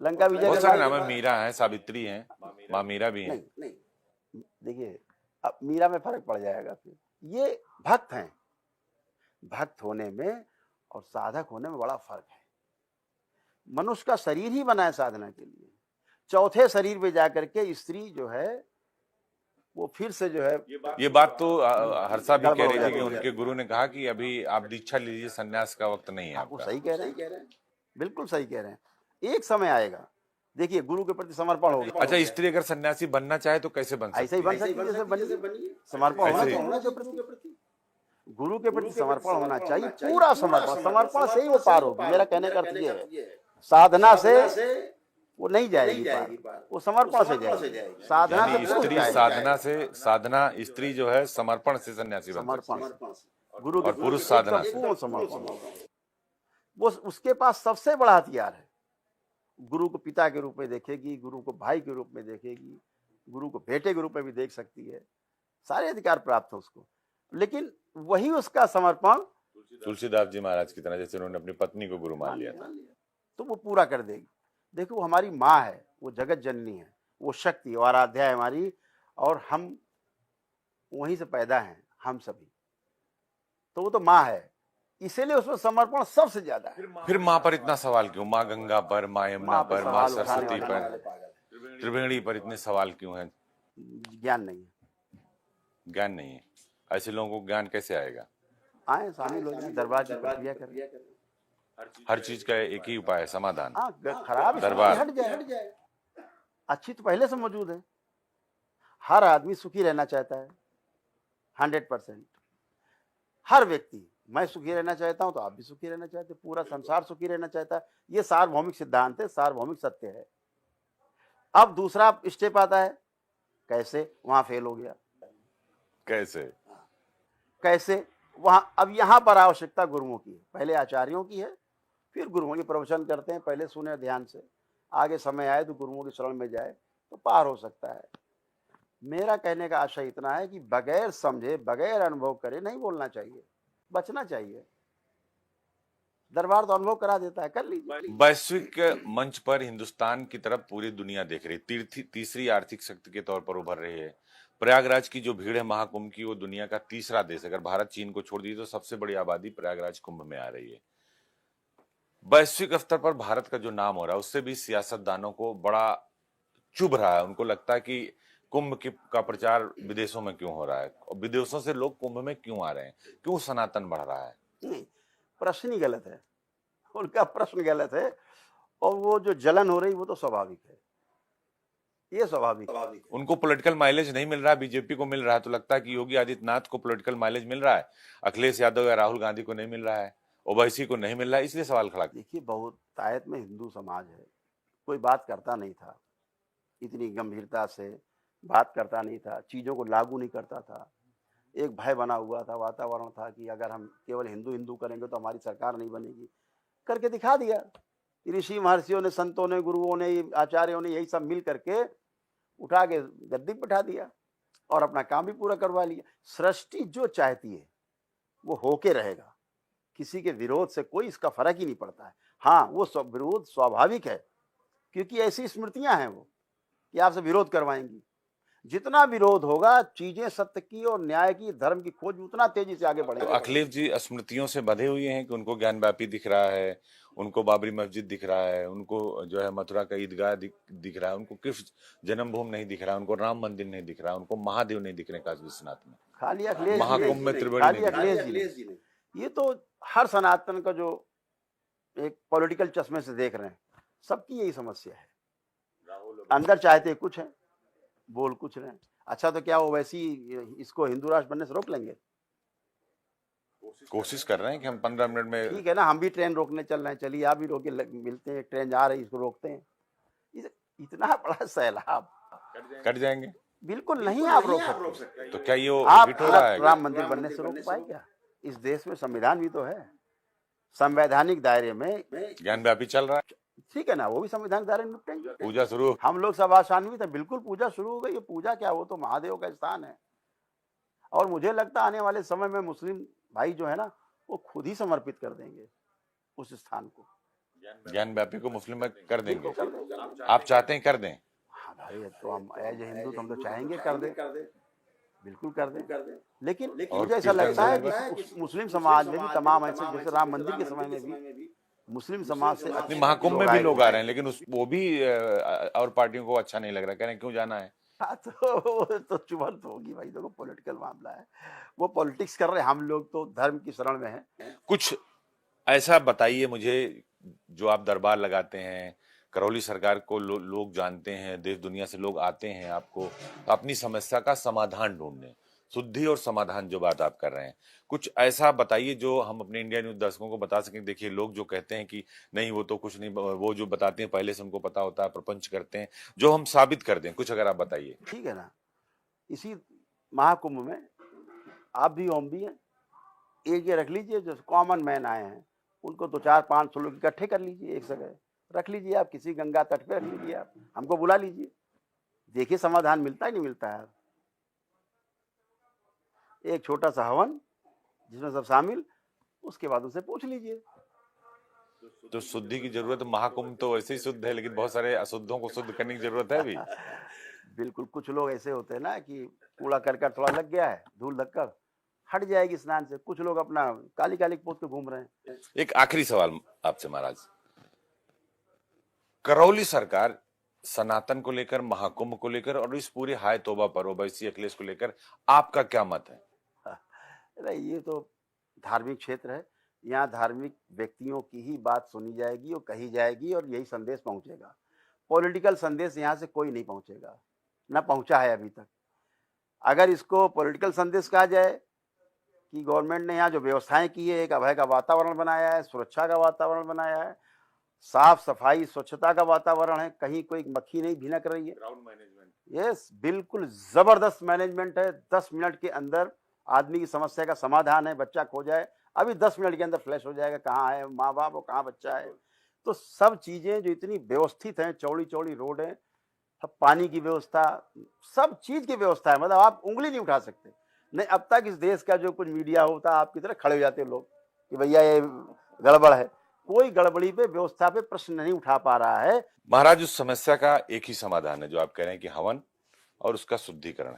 लंका विजय बहुत के सारे बाद। नाम है, मीरा है, सावित्री है, माँ मीरा भी है। नहीं, देखिए अब मीरा में फर्क पड़ जाएगा। फिर ये भक्त हैं, भक्त होने में और साधक होने में बड़ा फर्क है। मनुष्य का शरीर ही बना है साधना के लिए, चौथे शरीर पे जाकर के स्त्री जो है वो फिर से जो है, ये बात तो हर्षा भी कह रही थी कि गड़बड़ हो उनके गुरु ने कहा कि अभी आप दीक्षा लीजिए, सन्यास का वक्त नहीं है आपको आपका। सही कह रहे हैं, बिल्कुल सही कह रहे हैं। एक समय आएगा, देखिए गुरु के प्रति समर्पण हो गया। अच्छा, स्त्री अगर सन्यासी बनना चाहे तो कैसे बन ऐसे ही सकती बन सकती है जैसे बनी। समर्पण होना ऐसे ही? चाहिए गुरु के प्रति समर्पण होना चाहिए, पूरा समर्पण। समर्पण से ही वो पार होगी। मेरा कहने का अर्थ ये है, साधना से वो नहीं जाएगी पार, वो समर्पण से जाएगी। साधना यानी से पुरुष स्त्री जाएगी। साधना स्त्री जो है समर्पण से सन्यासी बन सकती समर्पण है। से गुरु और पुरुष साधना से। पूर्ण समर्पण। वो उसके पास सबसे बड़ा हथियार है। गुरु को पिता के रूप में देखेगी, गुरु को भाई के रूप में देखेगी, गुरु को बेटे के रूप में भी देख सकती है। सारे अधिकार प्राप्त है उसको, लेकिन वही उसका समर्पण तुलसीदास जी महाराज की तरह, जैसे उन्होंने अपनी पत्नी को गुरु मान लिया था। तो वो पूरा कर देगी। देखो, वो हमारी माँ है, वो जगत जननी है, वो शक्ति और आराध्या है हमारी, और हम वहीं से पैदा हैं हम सभी। तो वो तो माँ है, इसीलिए उसमें समर्पण सबसे ज्यादा है। फिर माँ पर इतना सवाल क्यों? माँ गंगा पर, माँ यमुना पर, माँ सरस्वती पर, त्रिवेणी पर इतने सवाल क्यों हैं? ज्ञान नहीं है। ज्ञान नहीं है। ऐसे लोगों को ज्ञान कैसे आएगा? आए शामिल हो जाए, दरबार की प्रक्रिया करें। हर चीज का एक ही उपाय है, समाधान। खराब दरबार। हट जाए, अच्छी तो पहले से मौजूद है। हर आदमी सुखी रहना चाहता है, 100%। हर व्यक्ति, मैं सुखी रहना चाहता हूं तो आप भी सुखी रहना चाहते, पूरा संसार सुखी रहना चाहता है। ये सार्वभौमिक सिद्धांत है, सार्वभौमिक सत्य है। अब दूसरा स्टेप आता है, कैसे? वहां फेल हो गया। कैसे? वहां अब यहां पर आवश्यकता गुरुओं की है, पहले आचार्यों की है, फिर गुरुओं के प्रवचन करते हैं। पहले सुने ध्यान से, आगे समय आए तो गुरुओं के शरण में जाए तो पार हो सकता है। मेरा कहने का आशय इतना है कि बगैर समझे, बगैर अनुभव करे नहीं बोलना चाहिए, बचना चाहिए। दरबार तो अनुभव करा देता है, कर लीजिए। वैश्विक मंच पर हिंदुस्तान की तरफ पूरी दुनिया देख रही, तीसरी आर्थिक शक्ति के तौर पर उभर रही है। प्रयागराज की जो भीड़ है महाकुंभ की, वो दुनिया का तीसरा देश, अगर भारत चीन को छोड़ दी तो सबसे बड़ी आबादी प्रयागराज कुंभ में आ रही है। वैश्विक स्तर पर भारत का जो नाम हो रहा है, उससे भी सियासतदानों को बड़ा चुभ रहा है। उनको लगता है कि कुंभ का प्रचार विदेशों में क्यों हो रहा है, और विदेशों से लोग कुंभ में क्यों आ रहे हैं, क्यों सनातन बढ़ रहा है? नहीं, प्रश्न ही गलत है, उनका प्रश्न गलत है। और वो जो जलन हो रही वो तो स्वाभाविक है। ये स्वाभाविक है। उनको पॉलिटिकल माइलेज नहीं मिल रहा है, बीजेपी को मिल रहा है, तो लगता है कि योगी आदित्यनाथ को पॉलिटिकल माइलेज मिल रहा है, अखिलेश यादव या राहुल गांधी को नहीं मिल रहा है, ओवैसी को नहीं मिल रहा है, इसलिए सवाल खड़ा। देखिए, बहुतायत में हिंदू समाज है, कोई बात करता नहीं था, इतनी गंभीरता से बात करता नहीं था, चीजों को लागू नहीं करता था। एक भय बना हुआ था, वातावरण था कि अगर हम केवल हिंदू हिंदू करेंगे तो हमारी सरकार नहीं बनेगी। करके दिखा दिया। ऋषि महर्षियों ने, संतों ने, गुरुओं ने, आचार्यों ने, यही सब मिल करके उठा के गद्दी पे बैठा दिया और अपना काम भी पूरा करवा लिया। सृष्टि जो चाहती है वो होके रहेगा, किसी के विरोध से कोई इसका फर्क ही नहीं पड़ता है। हाँ, वो विरोध स्वाभाविक है, क्योंकि ऐसी स्मृतियां हैं वो कि आपसे विरोध करवाएंगी। जितना विरोध होगा, चीजें सत्य की और न्याय की, धर्म की खोज उतना तेजी से आगे तो बढ़ेगी। अखिलेश जी स्मृतियों से बंधे हुए हैं कि उनको ज्ञान व्यापी दिख रहा है, उनको बाबरी मस्जिद दिख रहा है, उनको जो है मथुरा का ईदगाह दिख रहा है, उनको कृष्ण जन्मभूमि नहीं दिख रहा है, उनको राम मंदिर नहीं दिख रहा है, उनको महादेव नहीं दिख रहे काशी विश्वनाथ में, खाली अखिलेश महाकुंभ में त्रिवेणी खाली नहीं अखिलेश जी ने। ये तो हर सनातन का जो एक पॉलिटिकल चश्मे से देख रहे हैं, सबकी यही समस्या है। अंदर चाहते कुछ है, बोल कुछ रहे हैं। अच्छा, तो क्या वो वैसी इसको हिंदू राष्ट्र बनने से रोक लेंगे? कोशिश कर रहे हैं कि हम 15 मिनट में। ठीक है ना, हम भी ट्रेन रोकने चल रहे हैं, चलिए आप भी रोके, मिलते हैं, ट्रेन जा रही है, इसको रोकते हैं। इतना बड़ा सैलाब कट जाएंगे, बिल्कुल नहीं आप रोक सकते। तो क्या ये आप हिट हो रहा है? राम मंदिर बनने से रोक पाए क्या? इस देश में संविधान भी तो है, संवैधानिक दायरे में ज्ञान व्यापी चल रहा है, ठीक है ना, वो भी संविधान दायरे में निपटेंगे। पूजा शुरू। हम लोग सब आशान्वित है, बिल्कुल पूजा शुरू हो गई। ये पूजा क्या, वो तो महादेव का स्थान है। और मुझे लगता है आने वाले समय में मुस्लिम भाई जो है ना, वो खुद ही समर्पित कर देंगे उस स्थान को। ज्ञान व्यापी को मुस्लिम में कर देंगे, कर देंगे। आप चाहते हैं कर दें? हाँ भाई, तो हम एज ए हिंदू तो हम तो चाहेंगे कर दें, बिल्कुल कर दें। लेकिन मुझे ऐसा लगता है कि मुस्लिम समाज में भी तमाम ऐसे, जैसे राम मंदिर के समय में भी मुस्लिम समाज से नहीं, महाकुंभ में भी लोग आ रहे हैं, लेकिन वो भी और पार्टियों को अच्छा नहीं लग रहा, कह रहे हैं क्यों जाना है। हाँ, तो चुभन तो होगी भाई, देखो पॉलिटिकल मामला है, वो पॉलिटिक्स कर रहे हैं, हम लोग तो धर्म की शरण में हैं। कुछ ऐसा बताइए मुझे, जो आप दरबार लगाते हैं, करौली सरकार को लोग जानते हैं, देश दुनिया से लोग आते हैं आपको अपनी समस्या का समाधान ढूंढने, शुद्धि और समाधान जो बात आप कर रहे हैं, कुछ ऐसा बताइए जो हम अपने इंडिया न्यूज दर्शकों को बता सकें। देखिए, लोग जो कहते हैं कि नहीं वो तो कुछ नहीं, वो जो बताते हैं पहले से उनको पता होता है, प्रपंच करते हैं, जो हम साबित कर दें, कुछ अगर आप बताइए। ठीक है ना, इसी महाकुंभ में आप भी हम भी हैं, एक ये रख लीजिए, जो कॉमन मैन आए हैं उनको 2 4 500 लोग इकट्ठे कर लीजिए, एक जगह रख लीजिए, आप किसी गंगा तट पे रख लीजिए, आप हमको बुला लीजिए, देखिए समाधान मिलता है नहीं मिलता है। एक छोटा सा हवन जिसमें सब शामिल, उसके बाद उनसे पूछ लीजिए। तो शुद्धि की जरूरत, महाकुंभ तो वैसे ही शुद्ध है, लेकिन बहुत सारे अशुद्धों को शुद्ध करने की जरूरत है अभी। बिल्कुल, कुछ लोग ऐसे होते हैं ना कि कूड़ा करकट थोड़ा लग गया है, धूल धक्कर हट जाएगी स्नान से, कुछ लोग अपना काली काली पोत के घूम रहे हैं। एक आखिरी सवाल आपसे महाराज, करौली सरकार सनातन को लेकर, महाकुंभ को लेकर और इस पूरे हाय तौबा पर ओवैसी अखिलेश को लेकर आपका क्या मत है? अरे ये तो धार्मिक क्षेत्र है, यहाँ धार्मिक व्यक्तियों की ही बात सुनी जाएगी और कही जाएगी और यही संदेश पहुंचेगा। पॉलिटिकल संदेश यहाँ से कोई नहीं पहुंचेगा, ना पहुंचा है अभी तक। अगर इसको पॉलिटिकल संदेश कहा जाए कि गवर्नमेंट ने यहाँ जो व्यवस्थाएं की है, एक अभय का वातावरण बनाया है, सुरक्षा का वातावरण बनाया है, साफ सफाई स्वच्छता का वातावरण है, कहीं कोई मक्खी नहीं भिनक रही है। ग्राउंड मैनेजमेंट, यस, बिल्कुल जबरदस्त मैनेजमेंट है। 10 मिनट के अंदर आदमी की समस्या का समाधान है, बच्चा खो जाए अभी 10 मिनट के अंदर फ्लैश हो जाएगा, कहाँ है माँ बाप और कहाँ बच्चा है। तो सब चीजें जो इतनी व्यवस्थित हैं, चौड़ी चौड़ी रोड है, सब पानी की व्यवस्था, सब चीज की व्यवस्था है, मतलब आप उंगली नहीं उठा सकते। नहीं, अब तक इस देश का जो कुछ मीडिया होता है आपकी तरह खड़े हो जाते हैं लोग कि भैया ये गड़बड़ है। कोई गड़बड़ी पे, व्यवस्था पे प्रश्न नहीं उठा पा रहा है। महाराज उस समस्या का एक ही समाधान है जो आप कह रहे हैं कि हवन और उसका शुद्धिकरण।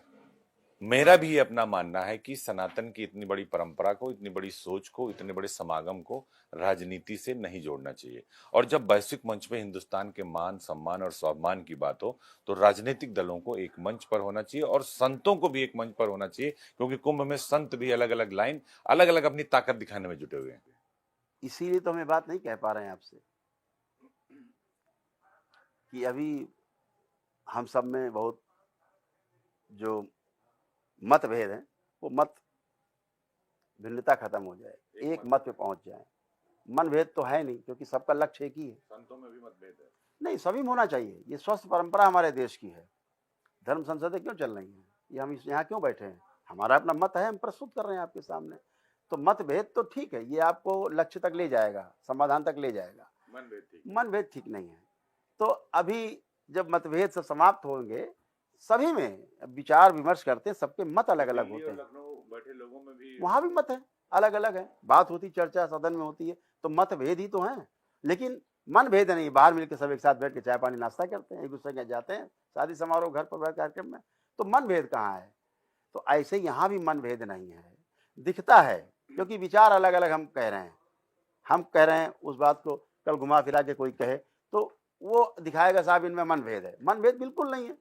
मेरा भी अपना मानना है कि सनातन की इतनी बड़ी परंपरा को, इतनी बड़ी सोच को, इतने बड़े समागम को राजनीति से नहीं जोड़ना चाहिए। और जब वैश्विक मंच पे हिंदुस्तान के मान सम्मान और स्वाभिमान की बात हो तो राजनीतिक दलों को एक मंच पर होना चाहिए और संतों को भी एक मंच पर होना चाहिए, क्योंकि कुंभ में संत भी अलग अलग लाइन, अलग अलग अपनी ताकत दिखाने में जुटे हुए हैं। इसीलिए तो हम ये बात नहीं कह पा रहे हैं आपसे कि अभी हम सब में बहुत जो मतभेद हैं वो मत भिन्नता खत्म हो जाए, एक मत पे पहुंच जाए। मनभेद तो है नहीं, क्योंकि सबका लक्ष्य एक ही है। संतों में भी मतभेद है। नहीं, सभी में होना चाहिए। ये स्वस्थ परंपरा हमारे देश की है। धर्म संसदें क्यों चल रही हैं? ये हम यहाँ क्यों बैठे हैं? हमारा अपना मत है, हम प्रस्तुत कर रहे हैं आपके सामने। तो मतभेद तो ठीक है, ये आपको लक्ष्य तक ले जाएगा, समाधान तक ले जाएगा। मनभेद ठीक नहीं है। तो अभी जब मतभेद सब समाप्त होंगे, सभी में विचार विमर्श करते हैं, सबके मत अलग अलग होते हैं। लखनऊ बैठे लोगों में भी वहां भी मत है, अलग अलग है, बात होती, चर्चा सदन में होती है, तो मतभेद ही तो है। लेकिन मनभेद नहीं, बाहर मिलकर सब एक साथ बैठ के चाय पानी नाश्ता करते हैं, एक दूसरे के जाते हैं, शादी समारोह, घर परिवार कार्यक्रम में, तो मनभेद कहाँ है? तो ऐसे यहाँ भी मनभेद नहीं है, दिखता है, क्योंकि विचार अलग अलग हम कह रहे हैं। हम कह रहे हैं उस बात को, कल घुमा फिरा के कोई कहे तो वो दिखाएगा साहब इनमें मनभेद है। मनभेद बिल्कुल नहीं है।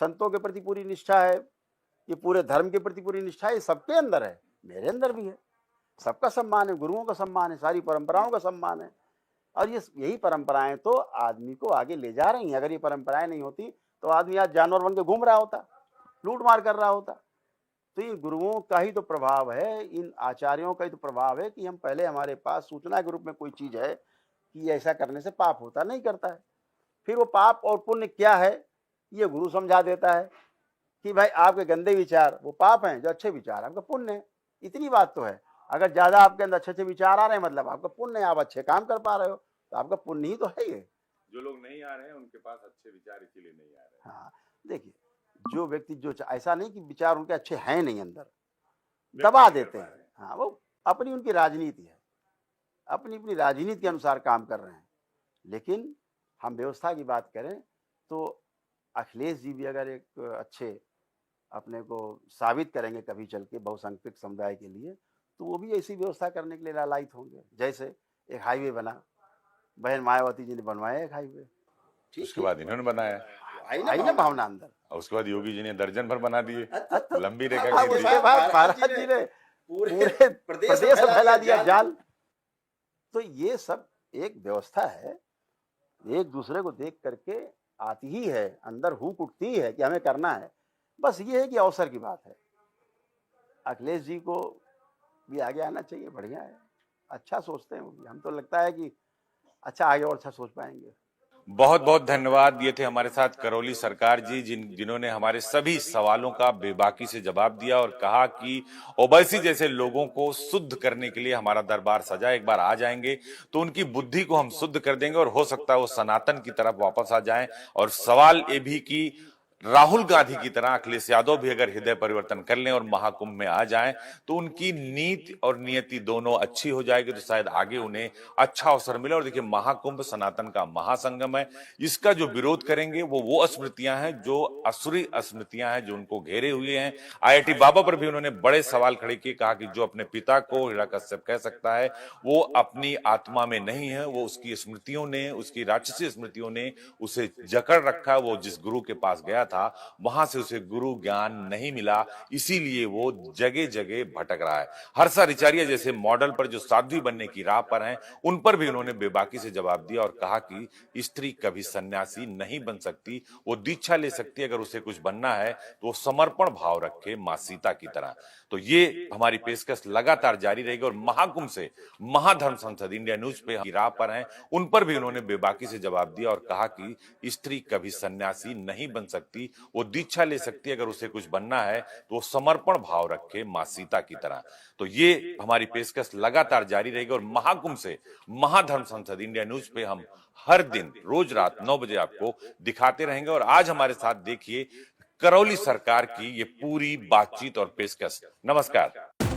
संतों के प्रति पूरी निष्ठा है, ये पूरे धर्म के प्रति पूरी निष्ठा है, सबके अंदर है, मेरे अंदर भी है। सबका सम्मान है, गुरुओं का सम्मान है, सारी परंपराओं का सम्मान है। और ये यही परंपराएं तो आदमी को आगे ले जा रही हैं। अगर ये परंपराएं नहीं होती तो आदमी आज जानवर बन के घूम रहा होता, लूट मार कर रहा होता। तो इन गुरुओं का ही तो प्रभाव है, इन आचार्यों का ही तो प्रभाव है कि हम पहले, हमारे पास सूचना के रूप में कोई चीज है कि ऐसा करने से पाप होता, नहीं करता है। फिर वो पाप और पुण्य क्या है ये गुरु समझा देता है कि भाई आपके गंदे विचार वो पाप हैं, जो अच्छे विचार आपका पुण्य है। इतनी बात तो है। अगर ज्यादा आपके अंदर अच्छे अच्छे विचार आ रहे हैं, मतलब आपका पुण्य है, आप अच्छे काम कर पा रहे हो, तो आपका पुण्य ही तो है ये। जो लोग नहीं आ रहे हैं उनके पास अच्छे विचार इसीलिए नहीं आ रहे हैं। हाँ, देखिए, जो व्यक्ति जो ऐसा नहीं कि विचार उनके अच्छे हैं नहीं, अंदर दबा देते हैं। हाँ, वो अपनी उनकी राजनीति है, अपनी अपनी राजनीति के अनुसार काम कर रहे हैं। लेकिन हम व्यवस्था की बात करें तो अखिलेश जी भी अगर एक अच्छे अपने को साबित करेंगे कभी चल के बहुसंख्यक समुदाय के लिए, तो वो भी ऐसी व्यवस्था करने के लिए लालायित होंगे। जैसे एक हाईवे बना, बहन मायावती जी ने बनवाया एक हाईवे, उसके बाद इन्होंने बनाया, आई ना भावना अंदर। और उसके बाद योगी जी ने दर्जन भर बना दिए, लंबी रेखा अब खींच दी। उसके बाद महाराज जी ने पूरे प्रदेश में फैला दिया जाल। तो ये सब एक व्यवस्था है, एक दूसरे को देख करके आती ही है, अंदर हुक उठती है कि हमें करना है। बस ये है कि अवसर की बात है। अखिलेश जी को भी आगे आना चाहिए, बढ़िया है, अच्छा सोचते हैं वो भी। हम तो लगता है कि अच्छा आगे और अच्छा सोच पाएंगे। बहुत बहुत धन्यवाद। ये थे हमारे साथ करौली सरकार जी, जिन्होंने हमारे सभी सवालों का बेबाकी से जवाब दिया और कहा कि ओवैसी जैसे लोगों को शुद्ध करने के लिए हमारा दरबार सजा। एक बार आ जाएंगे तो उनकी बुद्धि को हम शुद्ध कर देंगे और हो सकता है वो सनातन की तरफ वापस आ जाएं। और सवाल ये भी कि राहुल गांधी की तरह अखिलेश यादव भी अगर हृदय परिवर्तन कर लें और महाकुंभ में आ जाएं तो उनकी नीति और नियति दोनों अच्छी हो जाएगी, तो शायद आगे उन्हें अच्छा अवसर मिले। और देखिए, महाकुंभ सनातन का महासंगम है। इसका जो विरोध करेंगे वो स्मृतियां हैं, जो असुरी स्मृतियां हैं, जो उनको घेरे हुए हैं। IIT बाबा पर भी उन्होंने बड़े सवाल खड़े किए, कहा कि जो अपने पिता को हिरण्यकश्यप कह सकता है वो अपनी आत्मा में नहीं है, वो उसकी स्मृतियों ने, उसकी राक्षसी स्मृतियों ने उसे जकड़ रखा। वो जिस गुरु के पास गया था वहां से उसे गुरु ज्ञान नहीं मिला, इसीलिए वो जगह जगह भटक रहा है। हर्षा रिचारिया जैसे मॉडल पर जो साध्वी बनने की राह पर हैं, उन पर भी उन्होंने बेबाकी से जवाब दिया और कहा कि स्त्री कभी सन्यासी नहीं बन सकती, वो दीक्षा ले सकती है। अगर उसे कुछ बनना है तो वो समर्पण भाव रखे मां सीता की तरह। तो ये हमारी पेशकश लगातार जारी रहेगी और महाकुंभ से महाधर्म संसद इंडिया न्यूज पे राह पर हैं, उन पर भी उन्होंने बेबाकी से जवाब दिया और कहा कि स्त्री कभी सन्यासी नहीं बन सकती, वो दीक्षा ले सकती है। अगर उसे कुछ बनना है तो वो समर्पण भाव रखे मां सीता की तरह। तो ये हमारी पेशकश लगातार जारी रहेगी और महाकुंभ से महाधर्म संसद इंडिया न्यूज पे हम हर दिन रोज रात 9 बजे आपको दिखाते रहेंगे। और आज हमारे साथ देखिए करौली सरकार की ये पूरी बातचीत और पेशकश। नमस्कार।